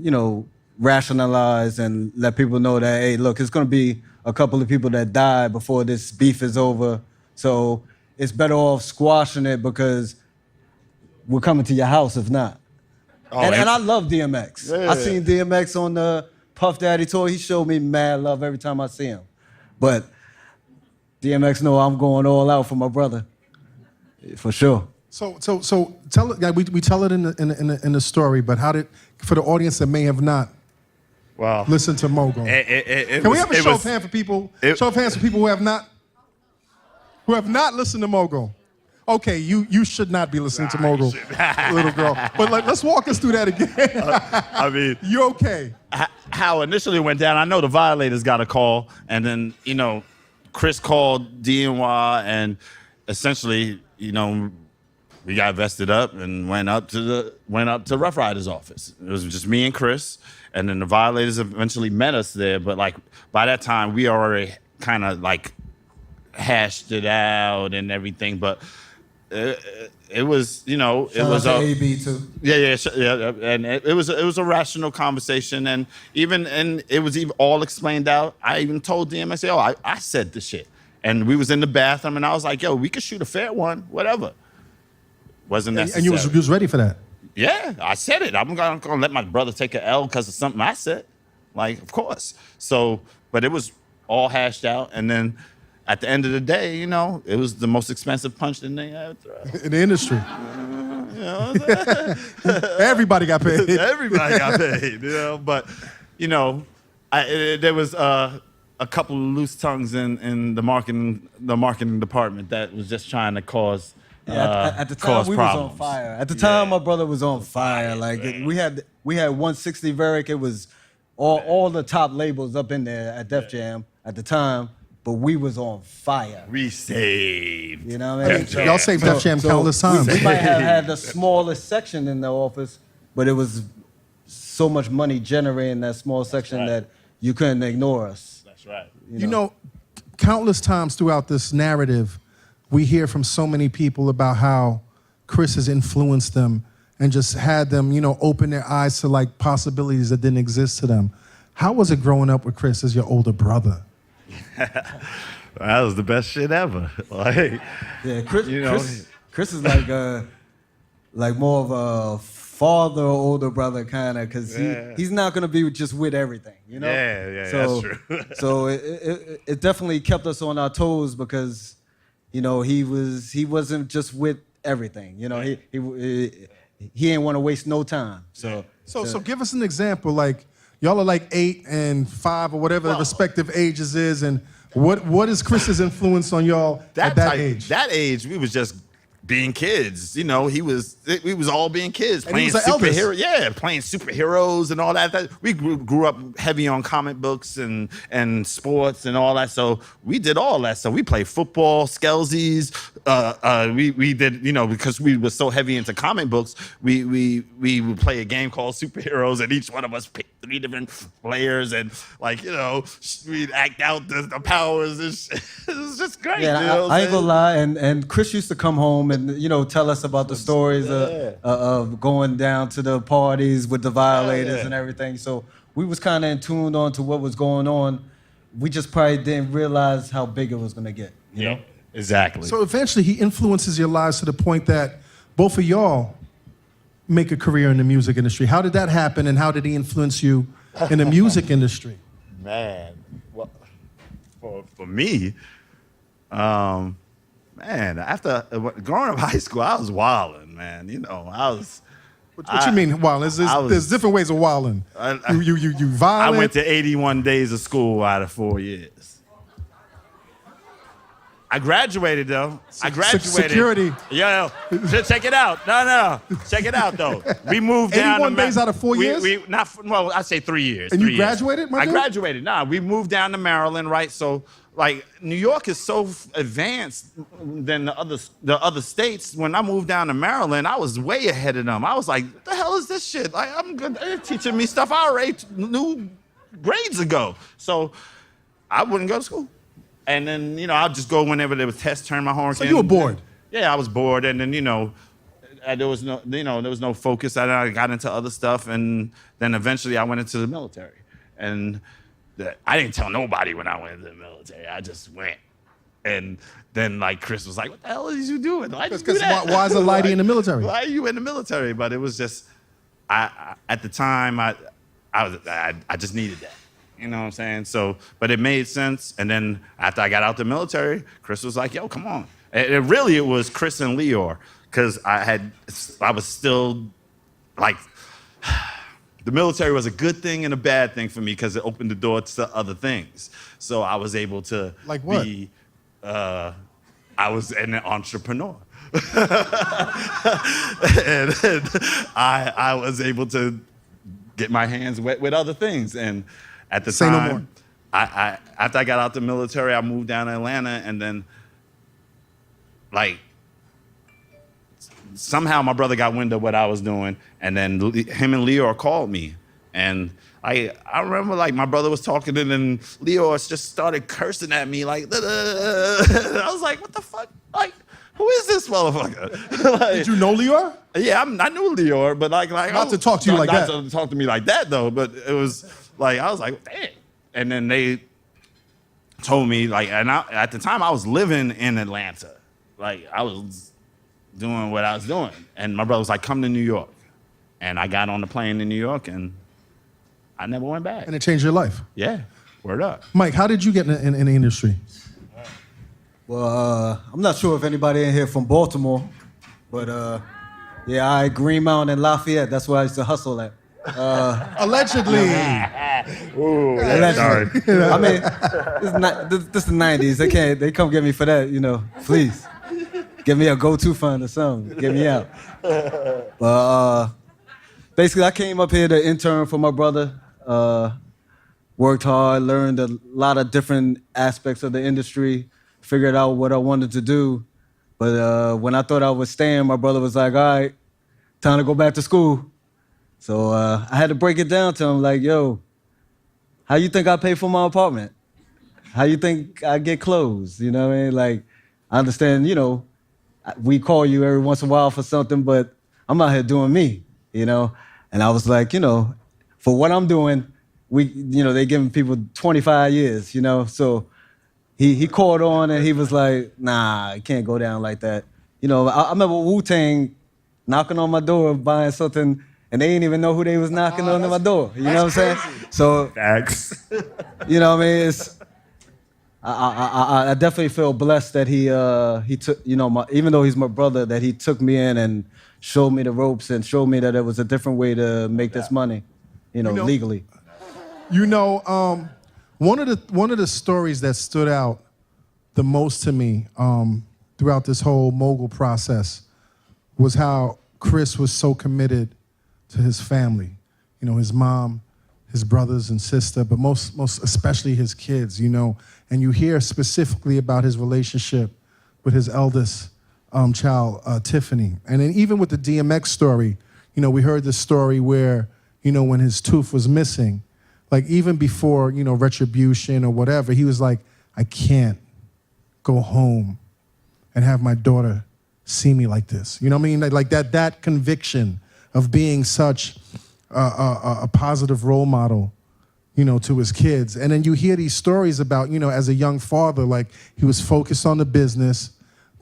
you know, rationalize and let people know that, hey, look, it's going to be a couple of people that die before this beef is over. So it's better off squashing it because we're coming to your house if not. Oh, and I love DMX. Yeah. I seen DMX on the Puff Daddy tour. He showed me mad love every time I see him. But DMX know I'm going all out for my brother, for sure. So tell it. We tell it in the story, but how did, for the audience that may have not listened to Mogul? Can we have a show of hands for people? Show of hands for people who have not listened to Mogul. Okay, you should not be listening to Mogul, little girl. But let's walk us through that again. I mean, you okay? How initially went down, I know the Violators got a call, and then, you know, Chris called DNY, and essentially, you know, we got vested up and went up to Rough Riders' office. It was just me and Chris, and then the Violators eventually met us there, but like by that time we already kind of like hashed it out and everything, but it was, you know, it was AB too. Yeah, and it was a rational conversation, and it was even all explained out. I even told them, I said, I said the shit, and we was in the bathroom, and I was like, yo, we could shoot a fair one, whatever. Wasn't necessary. And you was ready for that? Yeah, I said it. I'm gonna let my brother take an L because of something I said, like, of course. So, but it was all hashed out, and then at the end of the day, you know, it was the most expensive punch that they had thrown. In the industry. You know, everybody got paid. Everybody got paid, you know. But, you know, there was a couple of loose tongues in the marketing department that was just trying to cause at the time we problems. was on fire. At the time, my brother was on fire. Like we had 160 Varick. It was all the top labels up in there at Def Jam at the time. But we was on fire. We saved. You know what I mean? Y'all saved Def Jam countless times. We might have had the smallest section in the office, but it was so much money generating that small section that you couldn't ignore us. That's right. You know, countless times throughout this narrative, we hear from so many people about how Chris has influenced them and just had them, you know, open their eyes to like possibilities that didn't exist to them. How was it growing up with Chris as your older brother? That was the best shit ever. Like, yeah, Chris is like more of a father or older brother kind of, because he's not gonna be just with everything, you know. Yeah, so, that's true. So it definitely kept us on our toes because you know, he wasn't just with everything. You know, he didn't want to waste no time. So give us an example. Like y'all are like 8 and 5 or whatever the respective ages is, and what is Chris's influence on y'all at that age? That age, we was just being kids. You know, we was all being kids, And playing he was an Elvis. superheroes. Yeah, playing superheroes and all that. We grew up heavy on comic books and sports and all that. So we did all that. So we played football, Skelsies. We did, you know, because we were so heavy into comic books, we would play a game called Superheroes, and each one of us picked 3 different players, and like, you know, we'd act out the powers. It was just great. yeah, you know I ain't gonna lie. And Chris used to come home and, you know, tell us about the stories of going down to the parties with the violators and everything. So we was kind of in tune on to what was going on. We just probably didn't realize how big it was gonna get. You know? Exactly. So eventually he influences your lives to the point that both of y'all make a career in the music industry. How did that happen, and how did he influence you in the music industry? Man, well, for me, man, after growing up high school, I was wilding, man. You know, I was. What you mean wilding? There's different ways of wilding. You violent. I went to 81 days of school out of 4 years. I graduated though. I graduated. Security. Yo, check it out. No, check it out though. We moved down. 81 days out of 4 years? Well, I say 3 years. And 3 you years. graduated, my I dude? graduated. Nah, we moved down to Maryland, right? So, like, New York is so advanced than the other states. When I moved down to Maryland, I was way ahead of them. I was like, what the hell is this shit? Like, I'm good. They're teaching me stuff I already knew grades ago. So I wouldn't go to school. And then, you know, I'll just go whenever there was tests, turn my homework in. So you were bored? Yeah, I was bored. And then, you know, there was no focus. I got into other stuff. And then eventually I went into the military. And I didn't tell nobody when I went into the military. I just went. And then, like, Chris was like, what the hell are you doing? Why did you do that? Why is a lady in the military? Why are you in the military? But it was just, at the time, I just needed that. You know what I'm saying? So, but it made sense. And then after I got out the military, Chris was like, yo, come on. It was Chris and Leor, because I was still like, the military was a good thing and a bad thing for me because it opened the door to other things. So I was able to like what? I was an entrepreneur. and I was able to get my hands wet with other things. And at the Say no time, more. I after I got out the military, I moved down to Atlanta, and then, like, somehow my brother got wind of what I was doing, and then him and Leor called me, and I remember, like, my brother was talking, and then Leor just started cursing at me, like, I was like, what the fuck? Like, who is this motherfucker? Like, Did you know Leor? yeah, I knew Leor, but like Not to talk to you like that. Not to talk to me like that though. But it was like I was like, damn. And then they told me, like, and at the time I was living in Atlanta, like I was doing what I was doing, and my brother was like, come to New York, and I got on the plane in New York, and I never went back. And it changed your life. Yeah, word up. Mike, how did you get in the industry? Well, I'm not sure if anybody in here from Baltimore, but yeah, Green Mountain and Lafayette. That's where I used to hustle at. Allegedly. Ooh, Allegedly. sorry. I mean, this is the 90s. They come get me for that, you know. Please, give me a go-to fund or something. Get me out. But basically, I came up here to intern for my brother. Worked hard, learned a lot of different aspects of the industry. Figured out what I wanted to do. But when I thought I was staying, my brother was like, all right, time to go back to school. So I had to break it down to him like, yo, how you think I pay for my apartment? How you think I get clothes? You know what I mean? Like, I understand, you know, we call you every once in a while for something, but I'm out here doing me, you know? And I was like, you know, for what I'm doing, they giving people 25 years, you know? So he caught on and he was like, nah, it can't go down like that. You know, I remember Wu-Tang knocking on my door buying something and they didn't even know who they was knocking on my door. You know what I'm saying? So, Facts. you know what I mean? I definitely feel blessed that he took, you know, even though he's my brother, that he took me in and showed me the ropes and showed me that there was a different way to make this money, you know, legally. You know, one of the stories that stood out the most to me throughout this whole Mogul process was how Chris was so committed to his family. You know, his mom, his brothers and sister, but most especially his kids, you know. And you hear specifically about his relationship with his eldest child, Tiffany. And then even with the DMX story, you know, we heard this story where, you know, when his tooth was missing, like even before, you know, retribution or whatever, he was like, I can't go home and have my daughter see me like this. You know what I mean? Like that conviction of being such a positive role model, you know, to his kids. And then you hear these stories about, you know, as a young father, like he was focused on the business,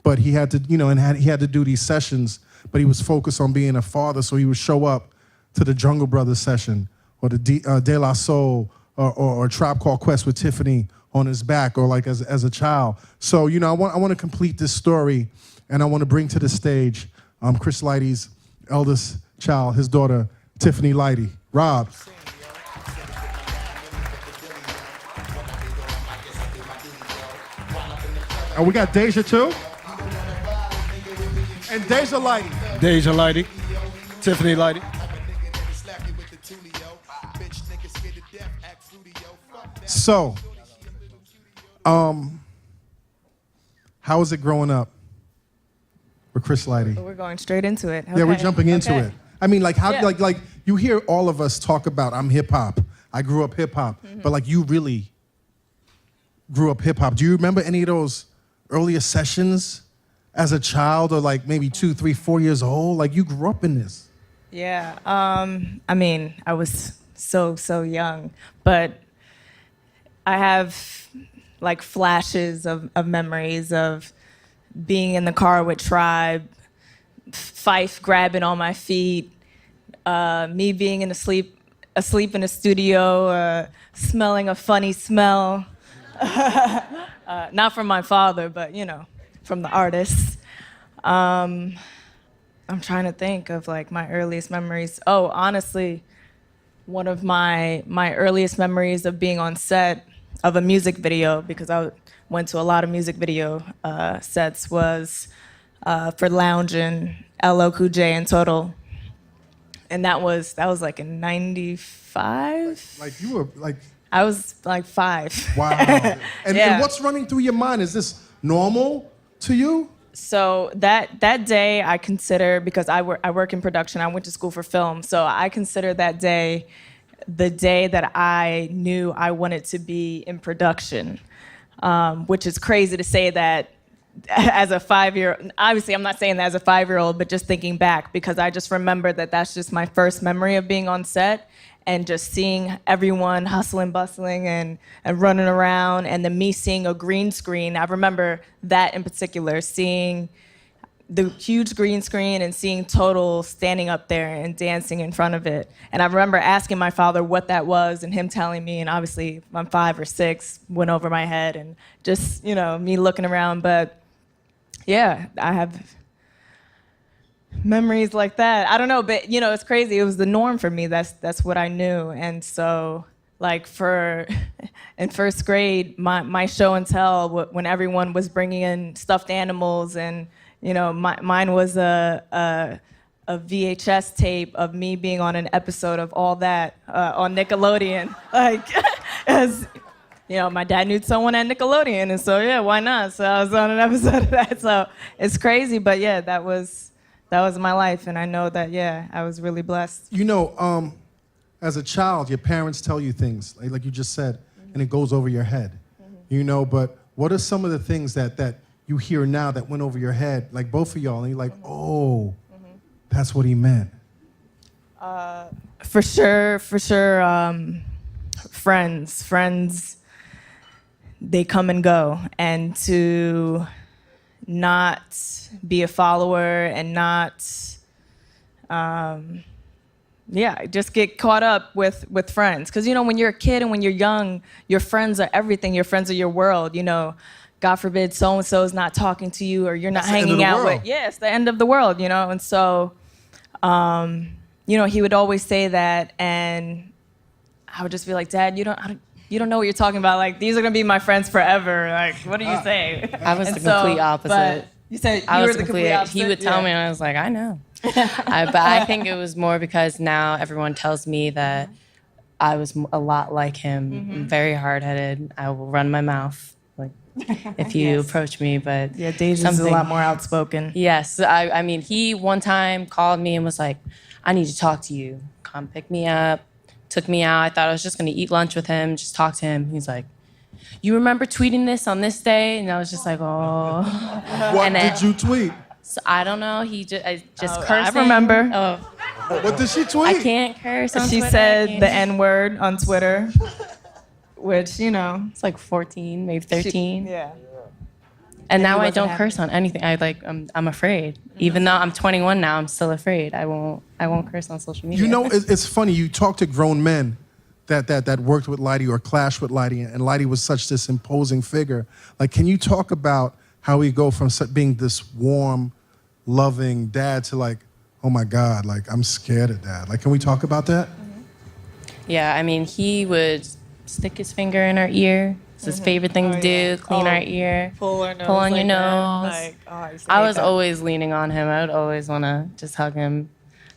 but he had to, you know, and he had to do these sessions, but he was focused on being a father. So he would show up to the Jungle Brothers session or the De La Soul or Tribe Called Quest with Tiffany on his back, or like as a child. So, you know, I want to complete this story, and I want to bring to the stage Chris Lighty's eldest child, his daughter, Tiffany Lighty. Rob. And we got Déja too. And Déja Lighty. Déja Lighty, Tiffany Lighty. So, how was it growing up with Chris Lighty? We're going straight into it. Yeah, we're jumping into Okay. it. I mean, like how, Yeah. like you hear all of us talk about I'm hip hop. I grew up hip hop, but like you really grew up hip hop. Do you remember any of those earlier sessions as a child, or like maybe 2, 3, 4 years old? Like you grew up in this. Yeah. I mean, I was so young, but I have like flashes of memories of being in the car with Tribe, Fife grabbing on my feet, me being asleep in the studio, smelling a funny smell. Not from my father, but, you know, from the artists. I'm trying to think of like my earliest memories. Oh, honestly, one of my earliest memories of being on set of a music video, because I went to a lot of music video sets, was for Loungin', LL Cool J and Total. And that was like in 95? Like you were like. I was like 5. Wow. And what's running through your mind? Is this normal to you? So that day I consider, because I work in production, I went to school for film, so I consider that day the day that I knew I wanted to be in production, which is crazy to say that as a 5-year-old. Obviously, I'm not saying that as a 5-year-old, but just thinking back, because I just remember that that's just my first memory of being on set and just seeing everyone hustling, bustling, and running around, and then me seeing a green screen. I remember that in particular, seeing the huge green screen and seeing Total standing up there and dancing in front of it. And I remember asking my father what that was and him telling me, and obviously I'm 5 or 6, went over my head, and just, you know, me looking around. But yeah, I have memories like that. I don't know, but you know, it's crazy. It was the norm for me. That's what I knew. And so, like, in first grade, my show and tell, when everyone was bringing in stuffed animals, and you know, mine was a VHS tape of me being on an episode of All That on Nickelodeon. Like, as you know, my dad knew someone at Nickelodeon, and so yeah, why not? So I was on an episode of that. So it's crazy, but yeah, that was my life, and I know that, yeah, I was really blessed. You know, as a child, your parents tell you things, like you just said, and it goes over your head. You know, but what are some of the things that you hear now that went over your head, like both of y'all, and you're like, oh, that's what he meant? For sure, friends, they come and go, and to not be a follower and not just get caught up with friends. Because, when you're a kid and when you're young, your friends are everything. Your friends are your world, God forbid so-and-so is not talking to you or you're not hanging out with. Yeah, it's the end of the world, And so, he would always say that. And I would just be like, Dad, you don't know what you're talking about. Like, these are going to be my friends forever. Like, what are you saying? I was the complete opposite. You said I you was were the complete opposite? He would tell me, and I was like, I know. But I think it was more because now everyone tells me that I was a lot like him. I'm very hard-headed. I will run my mouth if you approach me, but Deja's a lot more outspoken. Yes, I mean, he one time called me and was like, I need to talk to you. Come pick me up. Took me out. I thought I was just gonna eat lunch with him, just talk to him. He's like, you remember tweeting this on this day? And I was just like, oh. What did you tweet? So I don't know. He just cursing. I remember. Oh. What did she tweet? I can't curse on She Twitter. said the N-word on Twitter, which, It's like 14, maybe 13. Yeah. And now I wasn't don't happy. curse on anything. I'm afraid. Even though I'm 21 now, I'm still afraid. I won't curse on social media. It's funny. You talk to grown men that worked with Lighty or clashed with Lighty, and Lighty was such this imposing figure. Like, can you talk about how he go from being this warm, loving dad to like, oh my God, like I'm scared of dad. Like, can we talk about that? Yeah, I mean, he would stick his finger in our ear. It's his favorite thing to do, clean our ear, pull on your nose. I was that. always leaning on him. I would always want to just hug him.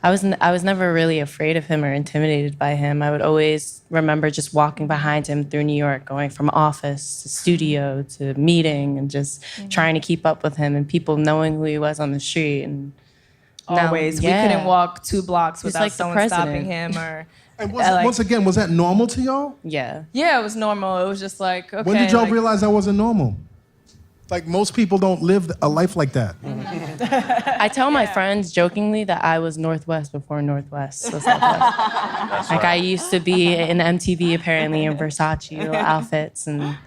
I was never really afraid of him or intimidated by him. I would always remember just walking behind him through New York, going from office to studio to meeting and just trying to keep up with him and people knowing who he was on the street. And Always. We couldn't walk 2 blocks without like the someone stopping him or... And once again, was that normal to y'all? Yeah. Yeah, it was normal. It was just like, okay. When did y'all realize that wasn't normal? Like, most people don't live a life like that. I tell my friends jokingly that I was Northwest before Northwest was Southwest. Like, I used to be in MTV apparently in Versace outfits, and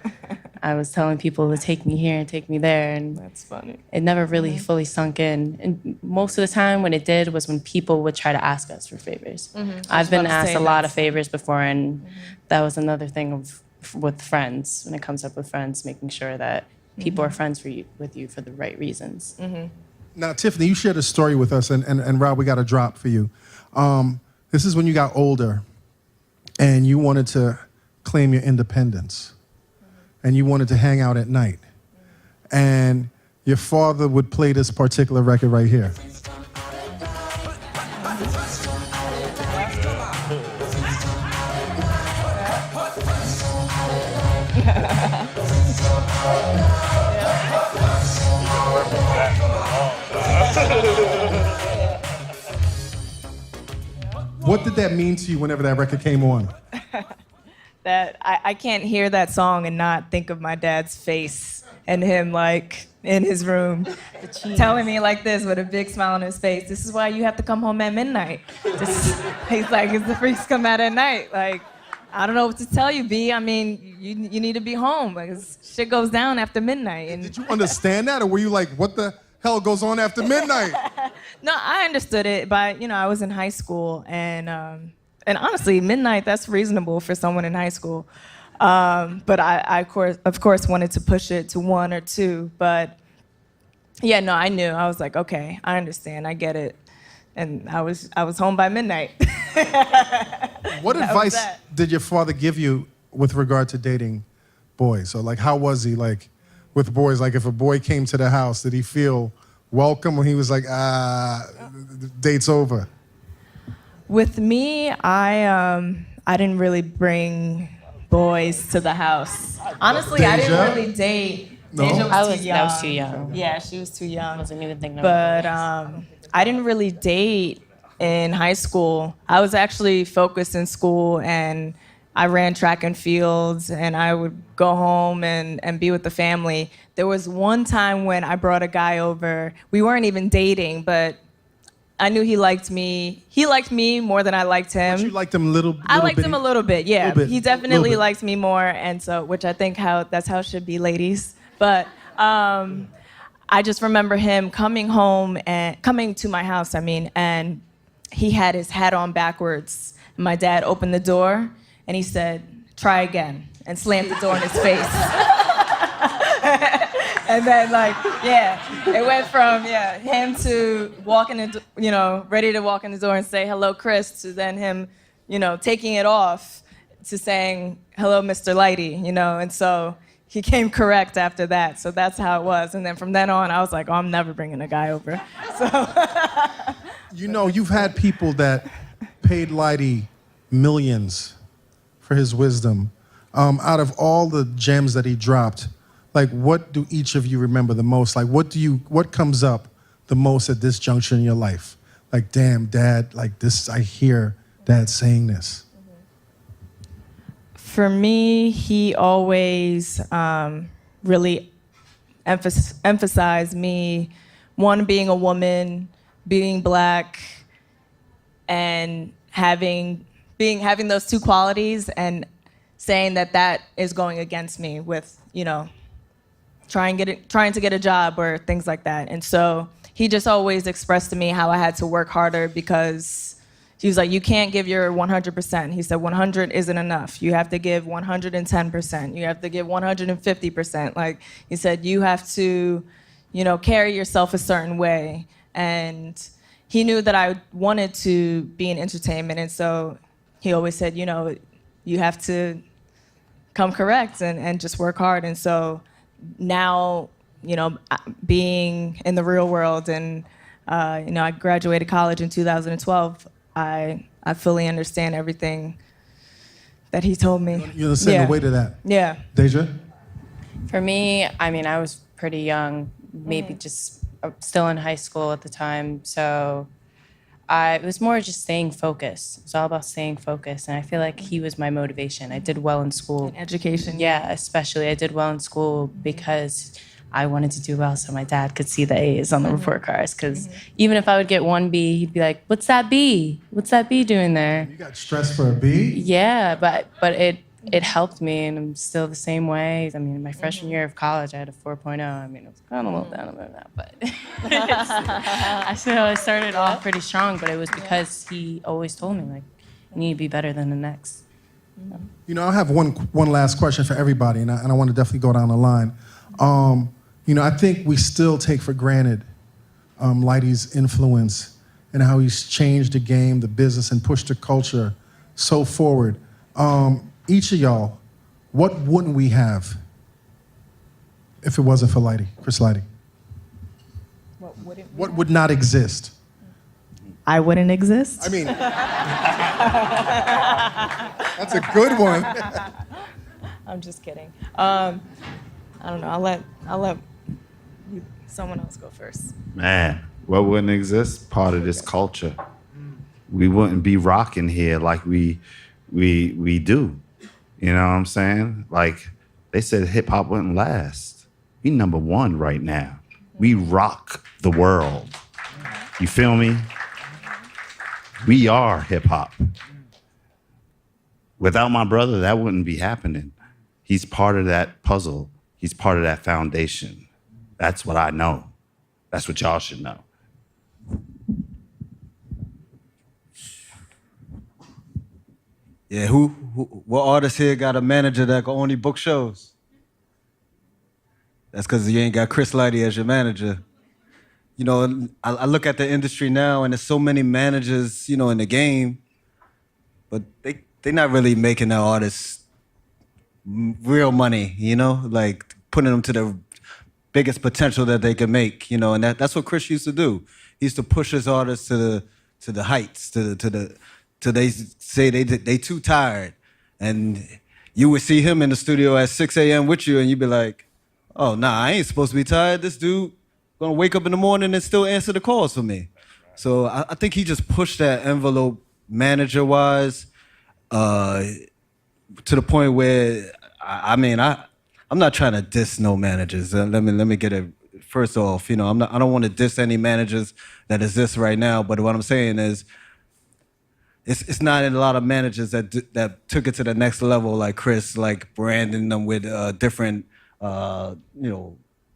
I was telling people to take me here and take me there, and That's funny. it never really fully sunk in. And most of the time when it did was when people would try to ask us for favors. I've been asked a lot of favors before, and that was another thing with friends, when it comes up with friends, making sure that people are friends with you for the right reasons. Now, Tiffany, you shared a story with us, and Rob, we got a drop for you. This is when you got older, and you wanted to claim your independence, and you wanted to hang out at night. And your father would play this particular record right here. What did that mean to you whenever that record came on? That I can't hear that song and not think of my dad's face and him like in his room telling me like this with a big smile on his face. This is why you have to come home at midnight. He's like, it's the freaks come out at night. Like, I don't know what to tell you, B. I mean, you need to be home because shit goes down after midnight. And Did you understand that, or were you like, what the hell goes on after midnight? No, I understood it, but I was in high school, and honestly, midnight, that's reasonable for someone in high school. But I of course wanted to push it to 1 or 2, but yeah, no, I knew. I was like, okay, I understand, I get it. And I was home by midnight. What advice did your father give you with regard to dating boys? So like, how was he like with boys? Like, if a boy came to the house, did he feel welcome, or he was like, the date's over? With me, I didn't really bring boys to the house. Honestly, I didn't really date. No? Deja was too young. I was too young. Yeah, she was too young. I wasn't even thinking But about boys. I didn't really date in high school. I was actually focused in school, and I ran track and fields, and I would go home and be with the family. There was one time when I brought a guy over. We weren't even dating, but I knew he liked me. He liked me more than I liked him. But you liked him a little I liked him a little bit, yeah. Little bit, He definitely little bit. liked me more, and so, which I think that's how it should be, ladies. But I just remember him coming home and coming to my house, and he had his hat on backwards. And my dad opened the door and he said, "Try again," and slammed the door in his face. And then it went from him to walking in, ready to walk in the door and say hello, Chris, to then him, taking it off to saying hello, Mr. Lighty, and so he came correct after that. So that's how it was. And then from then on, I was like, oh, I'm never bringing a guy over. So you've had people that paid Lighty millions for his wisdom. Out of all the gems that he dropped, like, what do each of you remember the most? Like, what comes up the most at this juncture in your life? Like, damn, Dad, like this, I hear Dad saying this. For me, he always really emphasized me, one, being a woman, being Black, and having those two qualities, and saying that is going against me with, trying to get a job or things like that. And so he just always expressed to me how I had to work harder, because he was like, you can't give your 100%. He said 100 isn't enough. You have to give 110%. You have to give 150%. Like, he said, you have to, carry yourself a certain way. And he knew that I wanted to be in entertainment. And so he always said, you have to come correct and just work hard. And so now, being in the real world, and I graduated college in 2012, I fully understand everything that he told me. You understand the weight of that? Yeah. Deja? For me, I was pretty young, maybe just still in high school at the time. So it was more just staying focused. It was all about staying focused. And I feel like he was my motivation. I did well in school. In education. Yeah, especially. I did well in school because I wanted to do well so my dad could see the A's on the report cards. Because even if I would get one B, he'd be like, what's that B? What's that B doing there? You got stressed for a B? Yeah, but it helped me, and I'm still the same way. My freshman year of college, I had a 4.0. It was kind of a little down a little now, but I started off pretty strong, but it was because he always told me, like, you need to be better than the next. I have one last question for everybody, and I want to definitely go down the line. I think we still take for granted Lighty's influence and how he's changed the game, the business, and pushed the culture so forward. Each of y'all, what wouldn't we have if it wasn't for Lighty, Chris Lighty? What would not exist? I wouldn't exist? That's a good one. I'm just kidding. I don't know. I'll let someone else go first. Man, what wouldn't exist? Part of this culture. We wouldn't be rocking here like we do. You know what I'm saying? Like, they said hip hop wouldn't last. We number one right now. We rock the world. You feel me? We are hip hop. Without my brother, that wouldn't be happening. He's part of that puzzle. He's part of that foundation. That's what I know. That's what y'all should know. Yeah, what artist here got a manager that can only book shows? That's because you ain't got Chris Lighty as your manager. I look at the industry now, and there's so many managers, in the game, but they're not really making the artists real money, like putting them to the biggest potential that they can make, and that's what Chris used to do. He used to push his artists to the heights, to they say they too tired, and you would see him in the studio at 6 a.m. with you, and you'd be like, oh, nah, I ain't supposed to be tired. This dude gonna wake up in the morning and still answer the calls for me. So I think he just pushed that envelope manager-wise to the point where, I'm not trying to diss no managers. Let me get it first off. I don't want to diss any managers that exist right now, but what I'm saying is, it's not a lot of managers that took it to the next level, like Chris, like branding them with different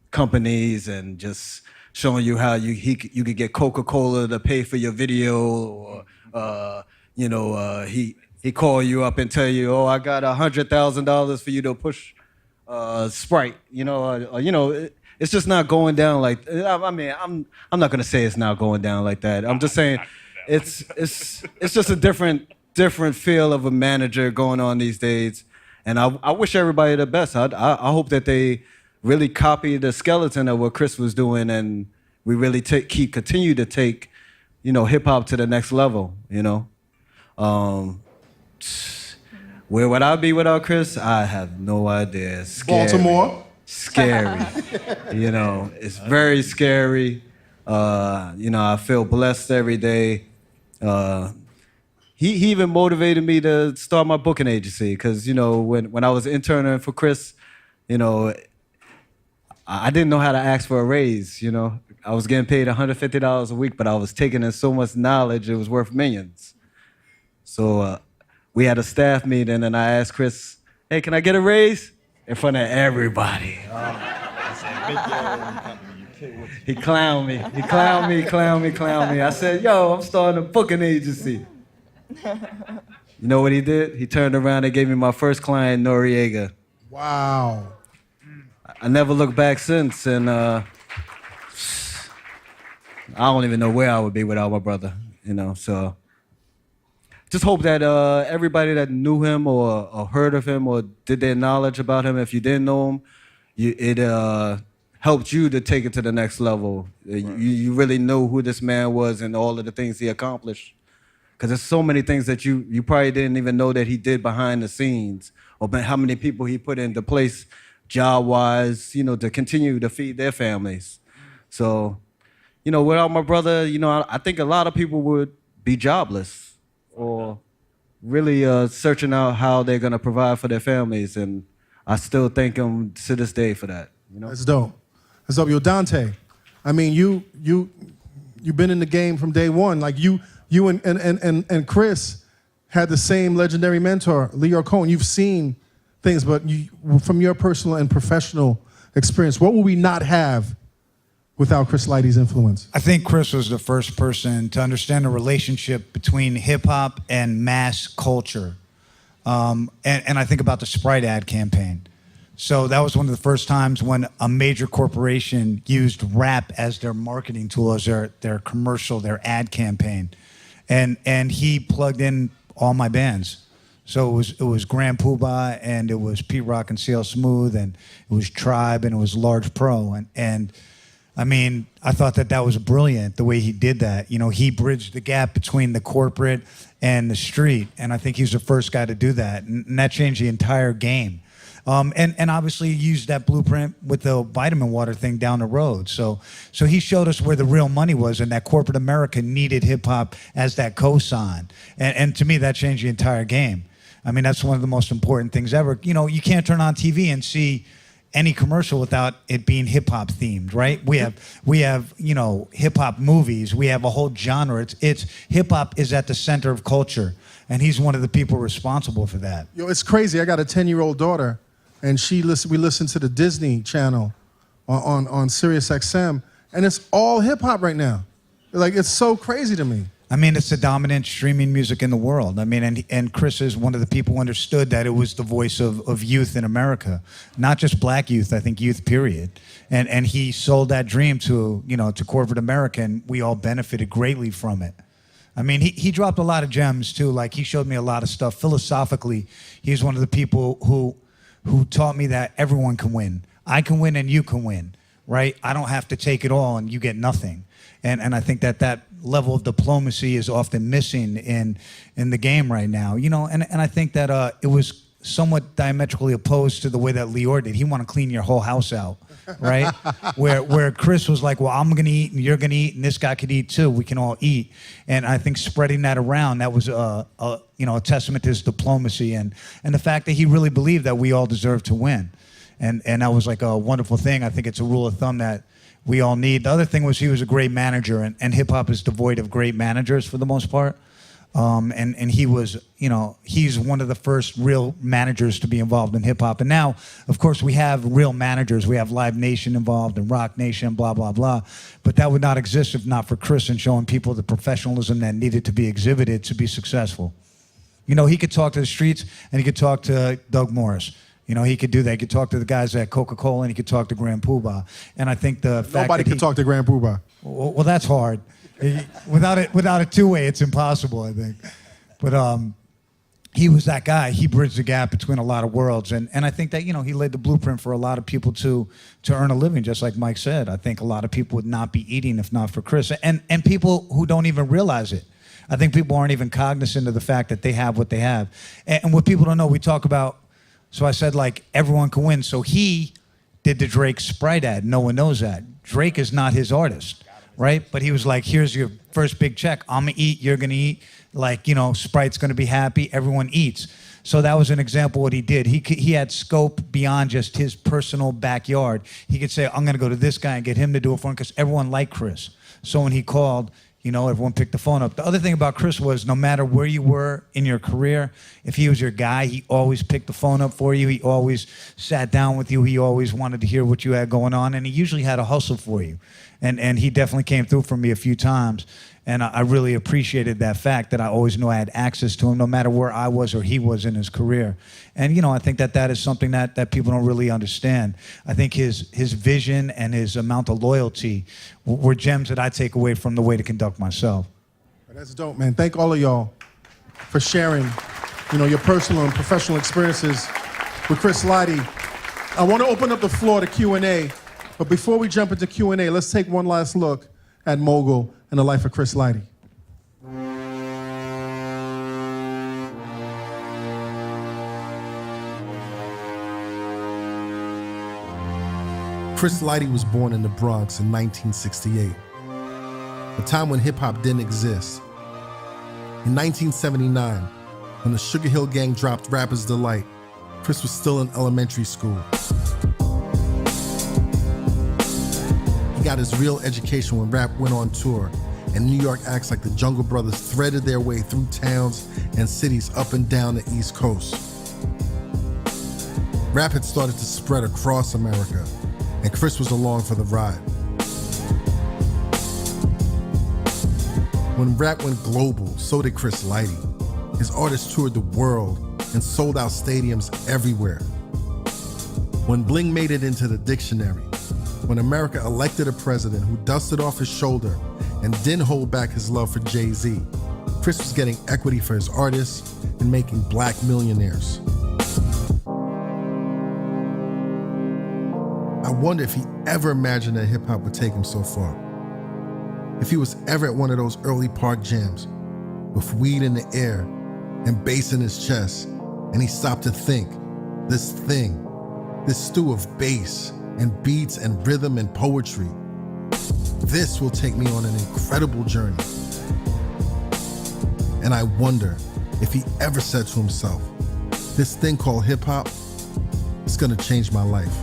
companies and just showing you how you could get Coca-Cola to pay for your video, or he call you up and tell you, oh, I got $100,000 for you to push Sprite, it's just not going down like. I mean, I'm not gonna say it's not going down like that. I'm just saying, it's just a different feel of a manager going on these days, and I wish everybody the best. I hope that they really copy the skeleton of what Chris was doing, and we really continue to take, hip hop to the next level. Where would I be without Chris? I have no idea. Scary. Baltimore. Scary. It's very scary. I feel blessed every day. He even motivated me to start my booking agency because, when I was interning for Chris, I didn't know how to ask for a raise, I was getting paid $150 a week, but I was taking in so much knowledge, it was worth millions. So we had a staff meeting, and I asked Chris, hey, can I get a raise? In front of everybody. He clowned me. He clowned me. I said, yo, I'm starting a booking agency. You know what he did? He turned around and gave me my first client, Noriega. Wow. I never looked back since, and I don't even know where I would be without my brother, so. Just hope that everybody that knew him or heard of him or did their knowledge about him, if you didn't know him, it helped you to take it to the next level. Right. You really know who this man was and all of the things he accomplished. Because there's so many things that you probably didn't even know that he did behind the scenes, or how many people he put into place job-wise, to continue to feed their families. So, without my brother, I think a lot of people would be jobless, or really searching out how they're gonna provide for their families, and I still thank him to this day for that. That's dope. That's dope. Yo, Dante, I mean, you've been in the game from day one. Like you and Chris had the same legendary mentor, Leo Cohen. You've seen things, but from your personal and professional experience, what will we not have without Chris Lighty's influence? I think Chris was the first person to understand the relationship between hip hop and mass culture. And I think about the Sprite ad campaign. So that was one of the first times when a major corporation used rap as their marketing tool, as their commercial, their ad campaign. And he plugged in all my bands. So it was Grand Poobah, and it was Pete Rock and CL Smooth, and it was Tribe, and it was Large Pro. And I mean, I thought that was brilliant, the way he did that. He bridged the gap between the corporate and the street, and I think he was the first guy to do that, and that changed the entire game. And obviously he used that blueprint with the vitamin water thing down the road. So he showed us where the real money was, and that corporate America needed hip-hop as that cosign. And to me, that changed the entire game. I mean, that's one of the most important things ever. You can't turn on TV and see any commercial without it being hip hop themed, right? We have hip hop movies. We have a whole genre. It's hip hop is at the center of culture, and he's one of the people responsible for that. Yo, it's crazy. I got a 10-year-old daughter, and we listen to the Disney Channel on Sirius XM, and it's all hip hop right now. Like, it's so crazy to me. I mean, it's the dominant streaming music in the world. I mean, and Chris is one of the people who understood that it was the voice of youth in America, not just black youth, I think youth, period. And he sold that dream to corporate America, and we all benefited greatly from it. I mean, he dropped a lot of gems too. Like, he showed me a lot of stuff. Philosophically, he's one of the people who taught me that everyone can win. I can win and you can win, right? I don't have to take it all and you get nothing. And I think that level of diplomacy is often missing in the game right now. And I think that it was somewhat diametrically opposed to the way that Lior did. He wanted to clean your whole house out, right? where Chris was like, well, I'm gonna eat and you're gonna eat and this guy could eat too. We can all eat. And I think spreading that around, that was a testament to his diplomacy and the fact that he really believed that we all deserve to win. And that was like a wonderful thing. I think it's a rule of thumb that we all need. The other thing was he was a great manager, and hip hop is devoid of great managers for the most part. And he was, he's one of the first real managers to be involved in hip hop. And now, of course, we have real managers. We have Live Nation involved and Rock Nation, blah, blah, blah. But that would not exist if not for Chris and showing people the professionalism that needed to be exhibited to be successful. He could talk to the streets and he could talk to Doug Morris. He could do that. He could talk to the guys at Coca-Cola and he could talk to Grand Poobah. And I think the fact Nobody that could talk to Grand Poobah. Well, that's hard. Without a two-way, it's impossible, I think. But he was that guy. He bridged the gap between a lot of worlds. And I think that, he laid the blueprint for a lot of people to earn a living, just like Mike said. I think a lot of people would not be eating if not for Chris. And people who don't even realize it. I think people aren't even cognizant of the fact that they have what they have. And what people don't know, we talk about, so I said, like, everyone can win. So he did the Drake Sprite ad. No one knows that. Drake is not his artist, right? But he was like, here's your first big check. I'm going to eat, you're going to eat. Like, Sprite's going to be happy. Everyone eats. So that was an example of what he did. He had scope beyond just his personal backyard. He could say, I'm going to go to this guy and get him to do it for him because everyone liked Chris. So when he called, everyone picked the phone up. The other thing about Chris was no matter where you were in your career, if he was your guy, he always picked the phone up for you. He always sat down with you. He always wanted to hear what you had going on. And he usually had a hustle for you. And he definitely came through for me a few times. And I really appreciated that fact that I always knew I had access to him no matter where I was or he was in his career. And, I think that is something that people don't really understand. I think his vision and his amount of loyalty were gems that I take away from the way to conduct myself. That's dope, man. Thank all of y'all for sharing, your personal and professional experiences with Chris Lighty. I want to open up the floor to Q&A, but before we jump into Q&A, let's take one last look at Mogul and the life of Chris Lighty. Chris Lighty was born in the Bronx in 1968, a time when hip-hop didn't exist. In 1979, when the Sugar Hill Gang dropped Rapper's Delight, Chris was still in elementary school. He got his real education when rap went on tour, and New York acts like the Jungle Brothers threaded their way through towns and cities up and down the East Coast. Rap had started to spread across America, and Chris was along for the ride. When rap went global, so did Chris Lighty. His artists toured the world and sold out stadiums everywhere. When bling made it into the dictionary, when America elected a president who dusted off his shoulder and didn't hold back his love for Jay-Z, Chris was getting equity for his artists and making black millionaires. I wonder if he ever imagined that hip-hop would take him so far. If he was ever at one of those early park jams with weed in the air and bass in his chest, and he stopped to think, this stew of bass and beats and rhythm and poetry, this will take me on an incredible journey. And I wonder if he ever said to himself, this thing called hip-hop is gonna change my life.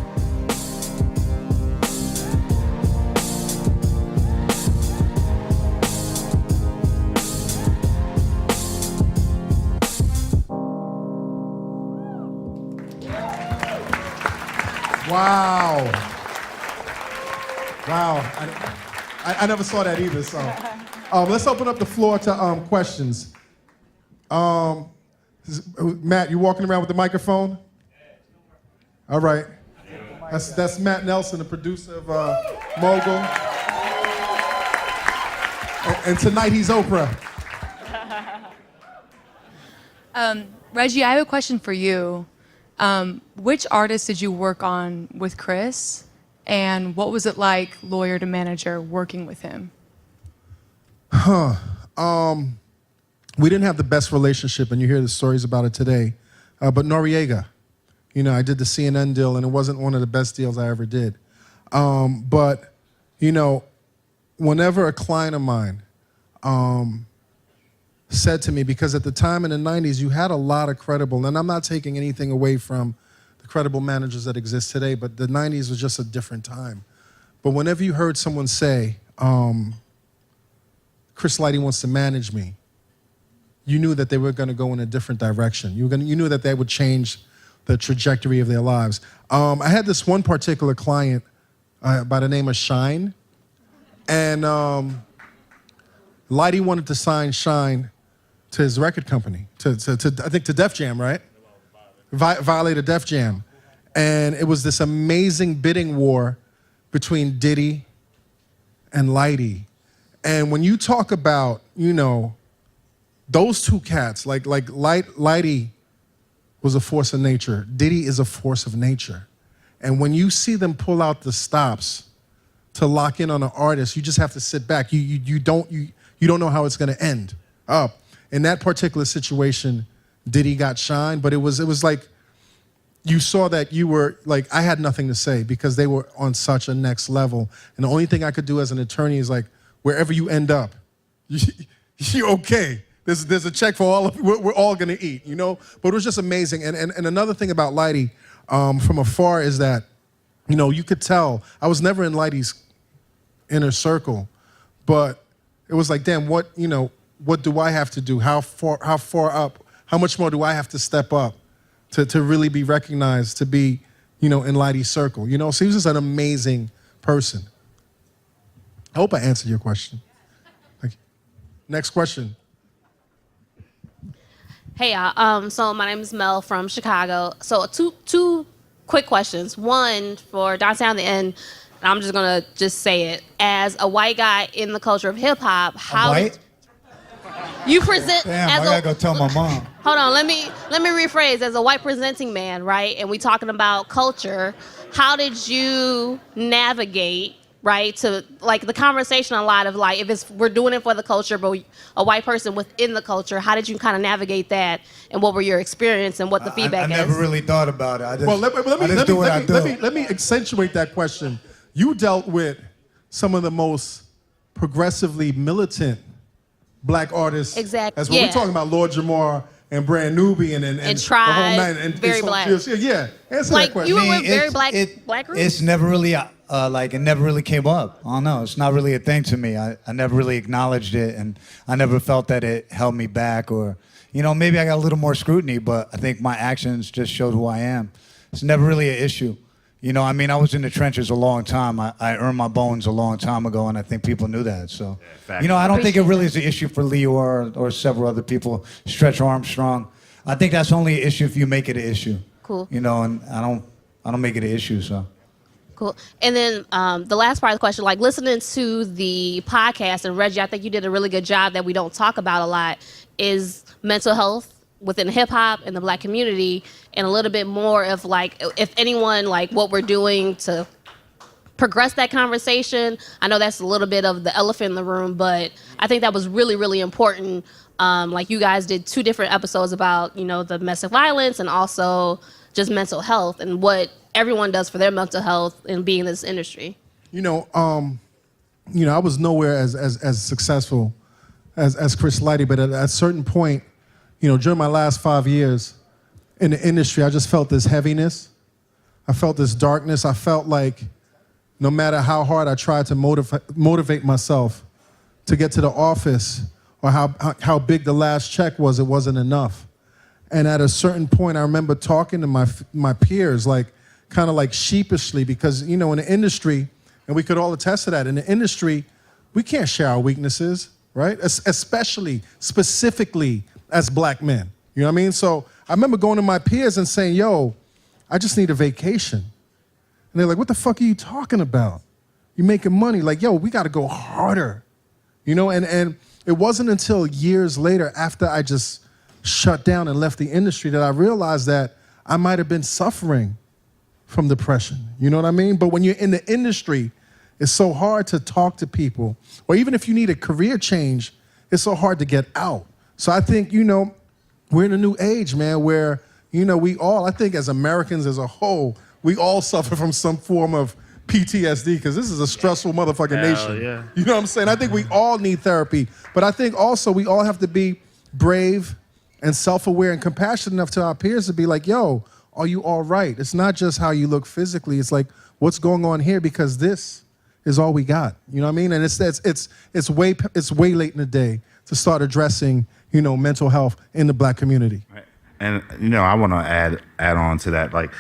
Wow. Wow. I never saw that either, so. Let's open up the floor to questions. Matt, you walking around with the microphone? All right. That's Matt Nelson, the producer of Mogul. And tonight he's Oprah. Reggie, I have a question for you. Which artist did you work on with Chris? And what was it like, lawyer to manager, working with him? We didn't have the best relationship, and you hear the stories about it today. But Noriega, I did the CNN deal, and it wasn't one of the best deals I ever did. But, whenever a client of mine said to me, because at the time in the 90s, you had a lot of credible, and I'm not taking anything away from the credible managers that exist today, but the 90s was just a different time. But whenever you heard someone say, Chris Lighty wants to manage me, you knew that they were going to go in a different direction. You knew that they would change the trajectory of their lives. I had this one particular client by the name of Shine, and Lighty wanted to sign Shine to his record company, to I think to Def Jam, right? Violated Def Jam. And it was this amazing bidding war between Diddy and Lighty. And when you talk about, you know, those two cats, like Lighty was a force of nature. Diddy is a force of nature. And when you see them pull out the stops to lock in on an artist, you just have to sit back. You don't know how it's gonna end up. In that particular situation, Diddy got Shine, but it was like, you saw that you were, like, I had nothing to say because they were on such a next level. And the only thing I could do as an attorney is like, wherever you end up, you're okay. There's a check for all of, we're all gonna eat, you know? But it was just amazing. And another thing about Lighty from afar is that, you know, you could tell, I was never in Lighty's inner circle, but it was like, damn, what do I have to do? How far up, how much more do I have to step up to really be recognized, to be, you know, in Lighty's circle? You know, so he was just an amazing person. I hope I answered your question. Thank you. Next question. Hey, y'all. So my name is Mel from Chicago. So two quick questions. One for Dante on the end, and I'm just gonna say it. As a white guy in the culture of hip hop, how White? you present? Damn, as I gotta go tell my mom. Hold on, let me rephrase. As a white presenting man, right, and we talking about culture, how did you navigate, right, to like the conversation a lot of like, if we're doing it for the culture, but a white person within the culture, how did you kind of navigate that, and what were your experience and what the feedback is? I never really thought about it. I just, Well, let me accentuate that question. You dealt with some of the most progressively militant black artists. Exactly. As when we're talking about Lord Jamar and Brand Nubian and Tribe, the whole nine, and very so black. Yeah, answer Like, that question. you were with very black groups? It's never really like it never really came up. I don't know. It's not really a thing to me. I never really acknowledged it, and I never felt that it held me back, or, you know, maybe I got a little more scrutiny, but I think my actions just showed who I am. It's never really an issue. You know, I mean, I was in the trenches a long time. I earned my bones a long time ago, and I think people knew that. So, you know, I don't think it really is an issue for Leo or several other people. Stretch Armstrong. I think that's only an issue if you make it an issue. Cool. You know, and I don't make it an issue. So. Cool. And then the last part of the question, like listening to the podcast, and Reggie, I think you did a really good job that we don't talk about a lot, is mental health within hip hop and the black community, and a little bit more of like, if anyone, like what we're doing to progress that conversation. I know that's a little bit of the elephant in the room, but I think that was really, really important. Like you guys did 2 different episodes about, you know, the domestic violence and also just mental health and what everyone does for their mental health and being in this industry. You know, I was nowhere as successful as Chris Lighty, but at a certain point, you know, during my last 5 years in the industry, I just felt this heaviness. I felt this darkness. I felt like no matter how hard I tried to motivate myself to get to the office or how big the last check was, it wasn't enough. And at a certain point, I remember talking to my peers, like kind of like sheepishly, because, you know, in the industry, and we could all attest to that, in the industry, we can't share our weaknesses, right? Especially, specifically as black men, you know what I mean? So I remember going to my peers and saying, yo, I just need a vacation. And they're like, what the fuck are you talking about? You're making money. Like, yo, we got to go harder, you know? And it wasn't until years later, after I just shut down and left the industry, that I realized that I might have been suffering from depression. You know what I mean? But when you're in the industry, it's so hard to talk to people. Or even if you need a career change, it's so hard to get out. So I think, you know, we're in a new age, man, where, you know, we all, I think as Americans as a whole, we all suffer from some form of PTSD, because this is a stressful motherfucking nation. Yeah. You know what I'm saying? I think we all need therapy. But I think also we all have to be brave and self-aware and compassionate enough to our peers to be like, yo, are you all right? It's not just how you look physically. It's like, what's going on here? Because this is all we got. You know what I mean? And it's way late in the day to start addressing, mental health in the Black community. And I want to add on to that, like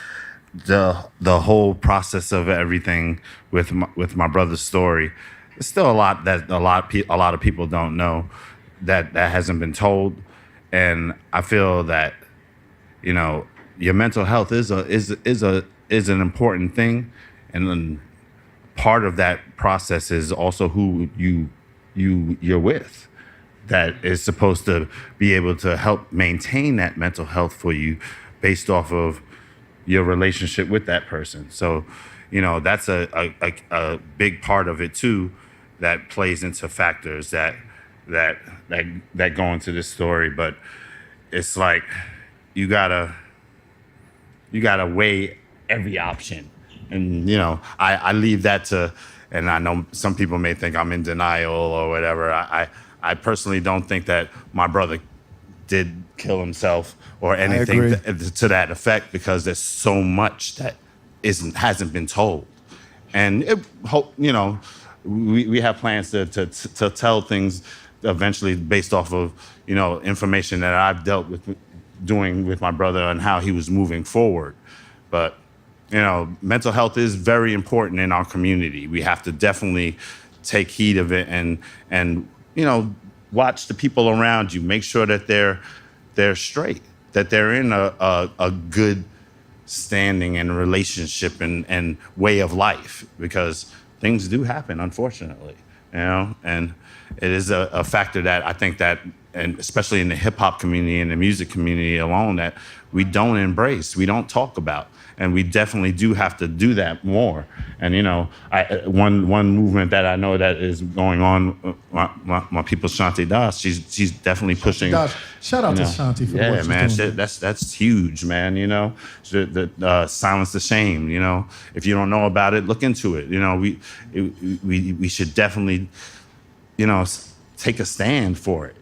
the whole process of everything with my brother's story. There's still a lot that a lot of people don't know that hasn't been told, and I feel that your mental health is an important thing, and then part of that process is also who you're with, that is supposed to be able to help maintain that mental health for you based off of your relationship with that person. So, that's a big part of it too, that plays into factors that go into this story. But it's like you gotta weigh every option, and I leave that to. And I know some people may think I'm in denial or whatever. I personally don't think that my brother did kill himself or anything to that effect, because there's so much that hasn't been told. And we have plans to tell things eventually based off of information that I've dealt with doing with my brother and how he was moving forward. But mental health is very important in our community. We have to definitely take heed of it and watch the people around you. Make sure that they're straight, that they're in a good standing and relationship and way of life, because things do happen, unfortunately, and it is a factor that I think that, and especially in the hip hop community and the music community alone, that we don't embrace, we don't talk about. And we definitely do have to do that more. And one movement that I know that is going on, my people, Shanti Das, she's definitely pushing. Shout out to Shanti for what she's doing. That's huge, man. Silence the shame. If you don't know about it, look into it. We should definitely, take a stand for it.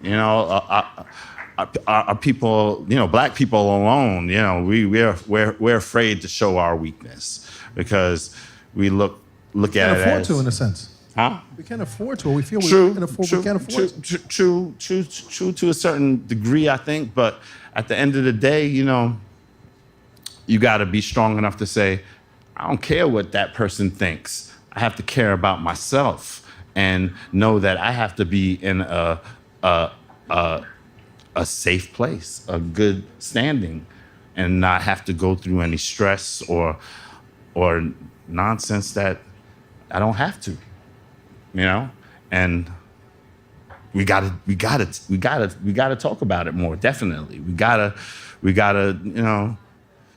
Our people, Black people alone, we're afraid to show our weakness, because we look at it as... We can't afford to, in a sense. Huh? We can't afford to. We feel we can't afford to. True to a certain degree, I think. But at the end of the day, you got to be strong enough to say, I don't care what that person thinks. I have to care about myself and know that I have to be in a safe place, a good standing, and not have to go through any stress or nonsense that I don't have to, And we gotta talk about it more. Definitely, we gotta,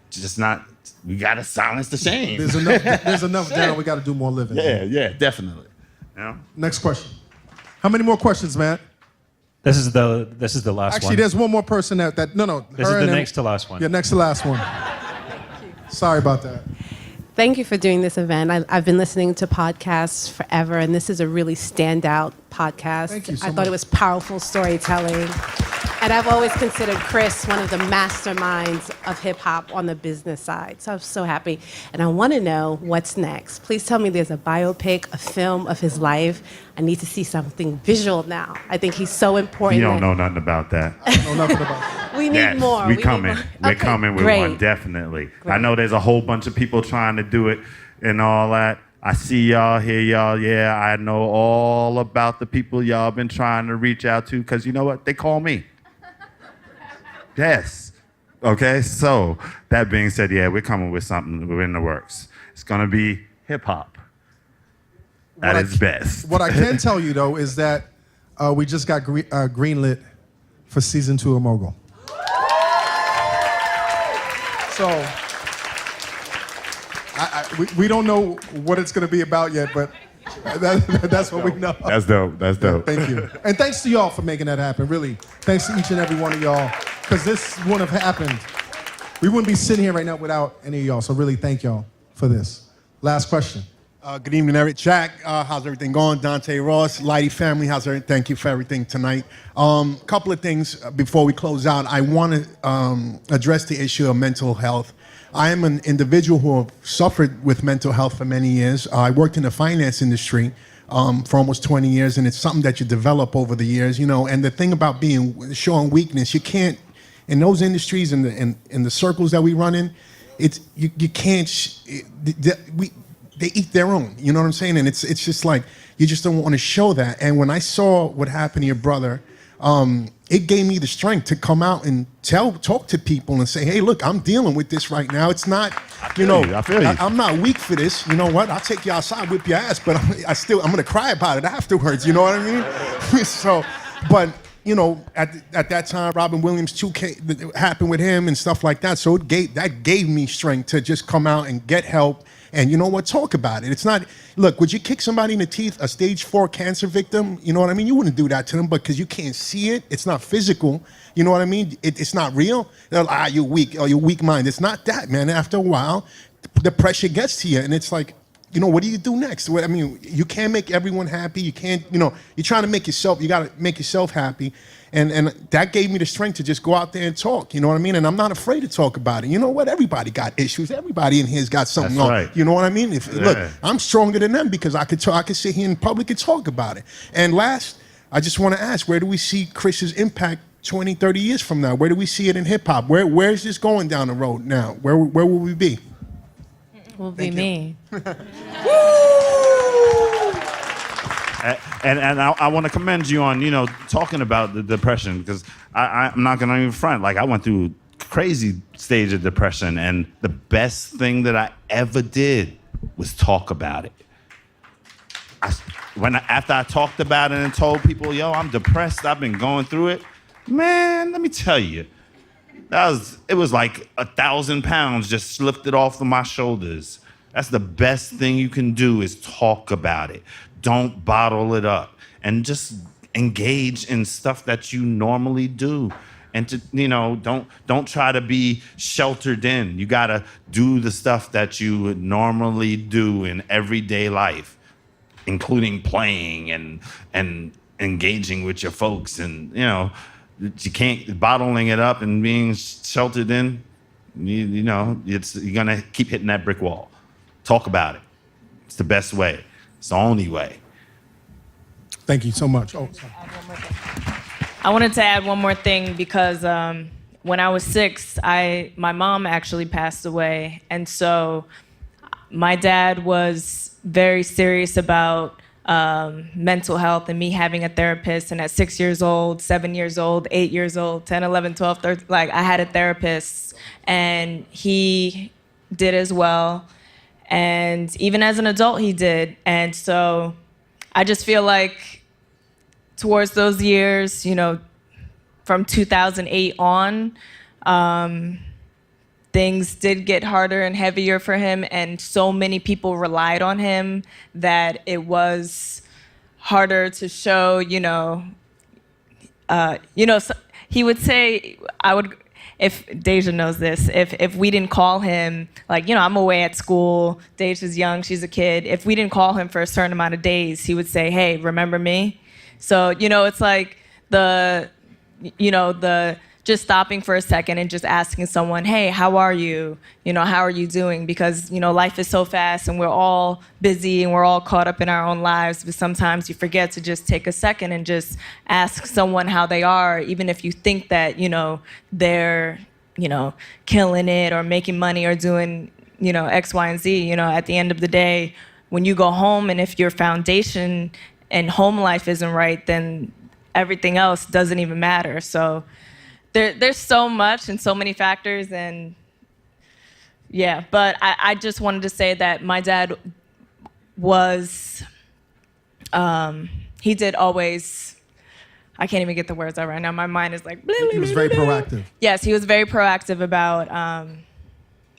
just not. We gotta silence the shame. There's enough down. We gotta do more living. Yeah, definitely. Next question. How many more questions, Matt? This is the last one. Actually, there's one more person that no. This is the next to last one. Yeah, next to last one. Sorry about that. Thank you for doing this event. I've been listening to podcasts forever, and this is a really standout podcast. Thank you so I much. thought it was powerful storytelling. And I've always considered Chris one of the masterminds of hip hop on the business side. So I'm so happy. And I want to know what's next. Please tell me there's a biopic, a film of his life. I need to see something visual now. I think he's so important. You don't know nothing about that. I don't know nothing about that. We need more. We're coming with great. one, definitely. I know there's a whole bunch of people trying to do it and all that. I see y'all, hear y'all. Yeah, I know all about the people y'all been trying to reach out to, because you know what? They call me. Yes. Okay, so that being said, yeah, we're coming with something. We're in the works. It's going to be hip-hop at its best. What I can tell you, though, is that we just got greenlit for season 2 of Mogul. So we don't know what it's going to be about yet, but that's what we know. That's dope. That's dope. Thank you. And thanks to y'all for making that happen, really. Thanks to each and every one of y'all, because this wouldn't have happened. We wouldn't be sitting here right now without any of y'all, so really thank y'all for this. Last question. Good evening, Eric. Jack, how's everything going? Dante Ross, Lighty family, how's everything? Thank you for everything tonight. Couple of things before we close out. I want to address the issue of mental health. I am an individual who suffered with mental health for many years. I worked in the finance industry for almost 20 years, and it's something that you develop over the years, And the thing about showing weakness, you can't, in those industries, in the circles that we run in, it's you can't. They eat their own. You know what I'm saying? And it's just like you just don't want to show that. And when I saw what happened to your brother, it gave me the strength to come out and talk to people and say, hey, look, I'm dealing with this right now. It's not, I feel you. I'm not weak for this. You know what? I'll take you outside, whip your ass, but I'm going to cry about it afterwards. You know what I mean? So, but at that time, Robin Williams 2K happened with him and stuff like that. So that gave me strength to just come out and get help. And you know what? Talk about it. It's not, look, would you kick somebody in the teeth, a stage 4 cancer victim? You know what I mean? You wouldn't do that to them, but because you can't see it, it's not physical. You know what I mean? It's not real. They're like, you're weak, or you're weak mind. It's not that, man. After a while, the pressure gets to you, and it's like, what do you do next? I mean, you can't make everyone happy. You can't, you're trying to make yourself, you got to make yourself happy. And that gave me the strength to just go out there and talk, you know what I mean? And I'm not afraid to talk about it. You know what? Everybody got issues. Everybody in here's got something That's wrong. right. You know what I mean? Look, I'm stronger than them because I could sit here in public and talk about it. And last, I just want to ask, where do we see Chris's impact 20, 30 years from now? Where do we see it in hip hop? Where is this going down the road now? Where will we be? Will be me. And I want to commend you on, talking about the depression, because I'm not going to even front. Like, I went through a crazy stage of depression, and the best thing that I ever did was talk about it. After I talked about it and told people, yo, I'm depressed, I've been going through it, man, let me tell you, it was like 1,000 pounds just lifted off of my shoulders. That's the best thing you can do, is talk about it. Don't bottle it up, and just engage in stuff that you normally do. And don't try to be sheltered in. You gotta do the stuff that you would normally do in everyday life, including playing and engaging with your folks. And you can't bottling it up and being sheltered in. You're gonna keep hitting that brick wall. Talk about it. It's the best way. It's the only way. Thank you so much. Oh, sorry. I wanted to add one more thing because when I was 6, my mom actually passed away. And so my dad was very serious about mental health and me having a therapist. And at 6 years old, 7 years old, 8 years old, 10, 11, 12, 13, I had a therapist, and he did as well. And even as an adult, he did. And so I just feel like towards those years, from 2008 on, things did get harder and heavier for him. And so many people relied on him that it was harder to show, so he would say, if Déja knows this, if we didn't call him, I'm away at school, Deja's young, she's a kid. If we didn't call him for a certain amount of days, he would say, hey, remember me? So, it's like the just stopping for a second and just asking someone, hey, how are you? How are you doing? Because, life is so fast and we're all busy and we're all caught up in our own lives. But sometimes you forget to just take a second and just ask someone how they are, even if you think that, they're, killing it or making money or doing, X, Y, and Z. At the end of the day, when you go home, and if your foundation and home life isn't right, then everything else doesn't even matter. So there's so much and so many factors, and yeah, but I just wanted to say that my dad was, he did always, I can't even get the words out right now. My mind is like, he was very proactive. Yes, he was very proactive about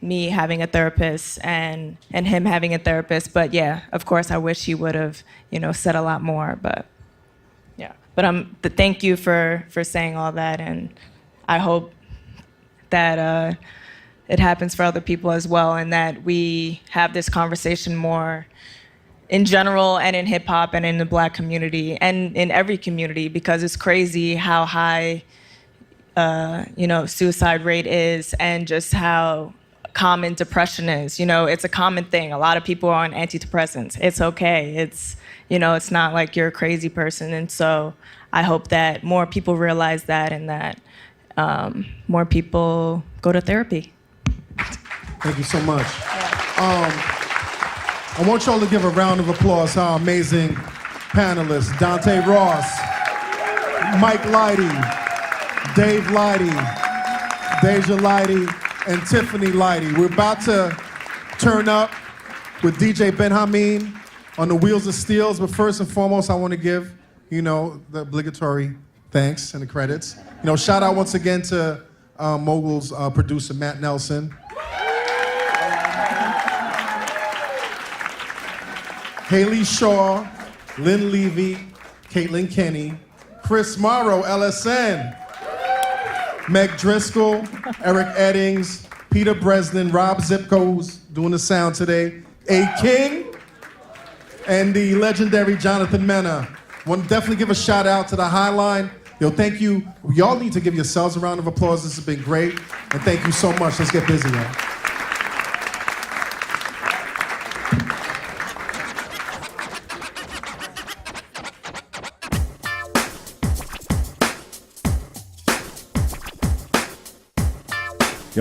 me having a therapist and him having a therapist. But yeah, of course, I wish he would have, said a lot more, but yeah. But thank you for saying all that, and I hope that it happens for other people as well, and that we have this conversation more in general and in hip hop and in the Black community and in every community, because it's crazy how high, suicide rate is, and just how common depression is. It's a common thing. A lot of people are on antidepressants. It's okay. You know, it's not like you're a crazy person. And so I hope that more people realize that and that more people go to therapy. Thank you so much. I want y'all to give a round of applause to our amazing panelists, Dante Ross, Mike Lighty, Dave Lighty, Déja Lighty, and Tiffany Lighty. We're about to turn up with DJ Ben Hameen on the Wheels of Steels, but first and foremost, I want to give, the obligatory thanks and the credits. Shout out once again to Moguls producer Matt Nelson. Haley Shaw, Lynn Levy, Caitlin Kenny, Chris Morrow, LSN, Meg Driscoll, Eric Eddings, Peter Bresnan, Rob Zipko's doing the sound today, A. King, and the legendary Jonathan Mena. Want to definitely give a shout out to the Highline. Thank you. Y'all need to give yourselves a round of applause. This has been great. And thank you so much. Let's get busy, y'all.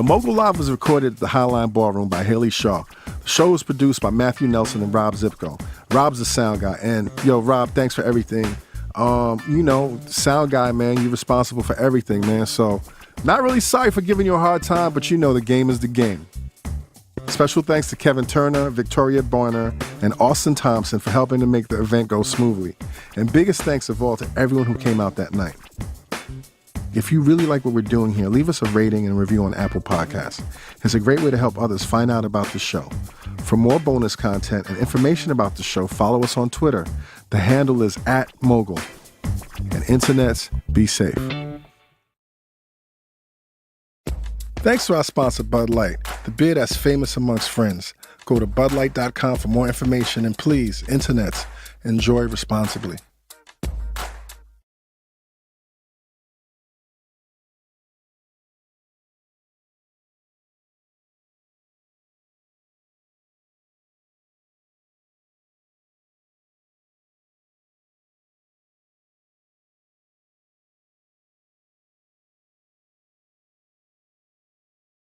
Mogul Live was recorded at the Highline Ballroom by Haley Shaw. The show was produced by Matthew Nelson and Rob Zipko. Rob's the sound guy. And, Rob, thanks for everything. Sound guy, man, you're responsible for everything, man. So, not really sorry for giving you a hard time, but the game is the game. Special thanks to Kevin Turner, Victoria Barner, and Austin Thompson for helping to make the event go smoothly. And biggest thanks of all to everyone who came out that night. If you really like what we're doing here, leave us a rating and review on Apple Podcasts. It's a great way to help others find out about the show. For more bonus content and information about the show, follow us on Twitter. The handle is @Mogul. And internets, be safe. Thanks to our sponsor, Bud Light, the beer that's famous amongst friends. Go to budlight.com for more information, and please, internets, enjoy responsibly.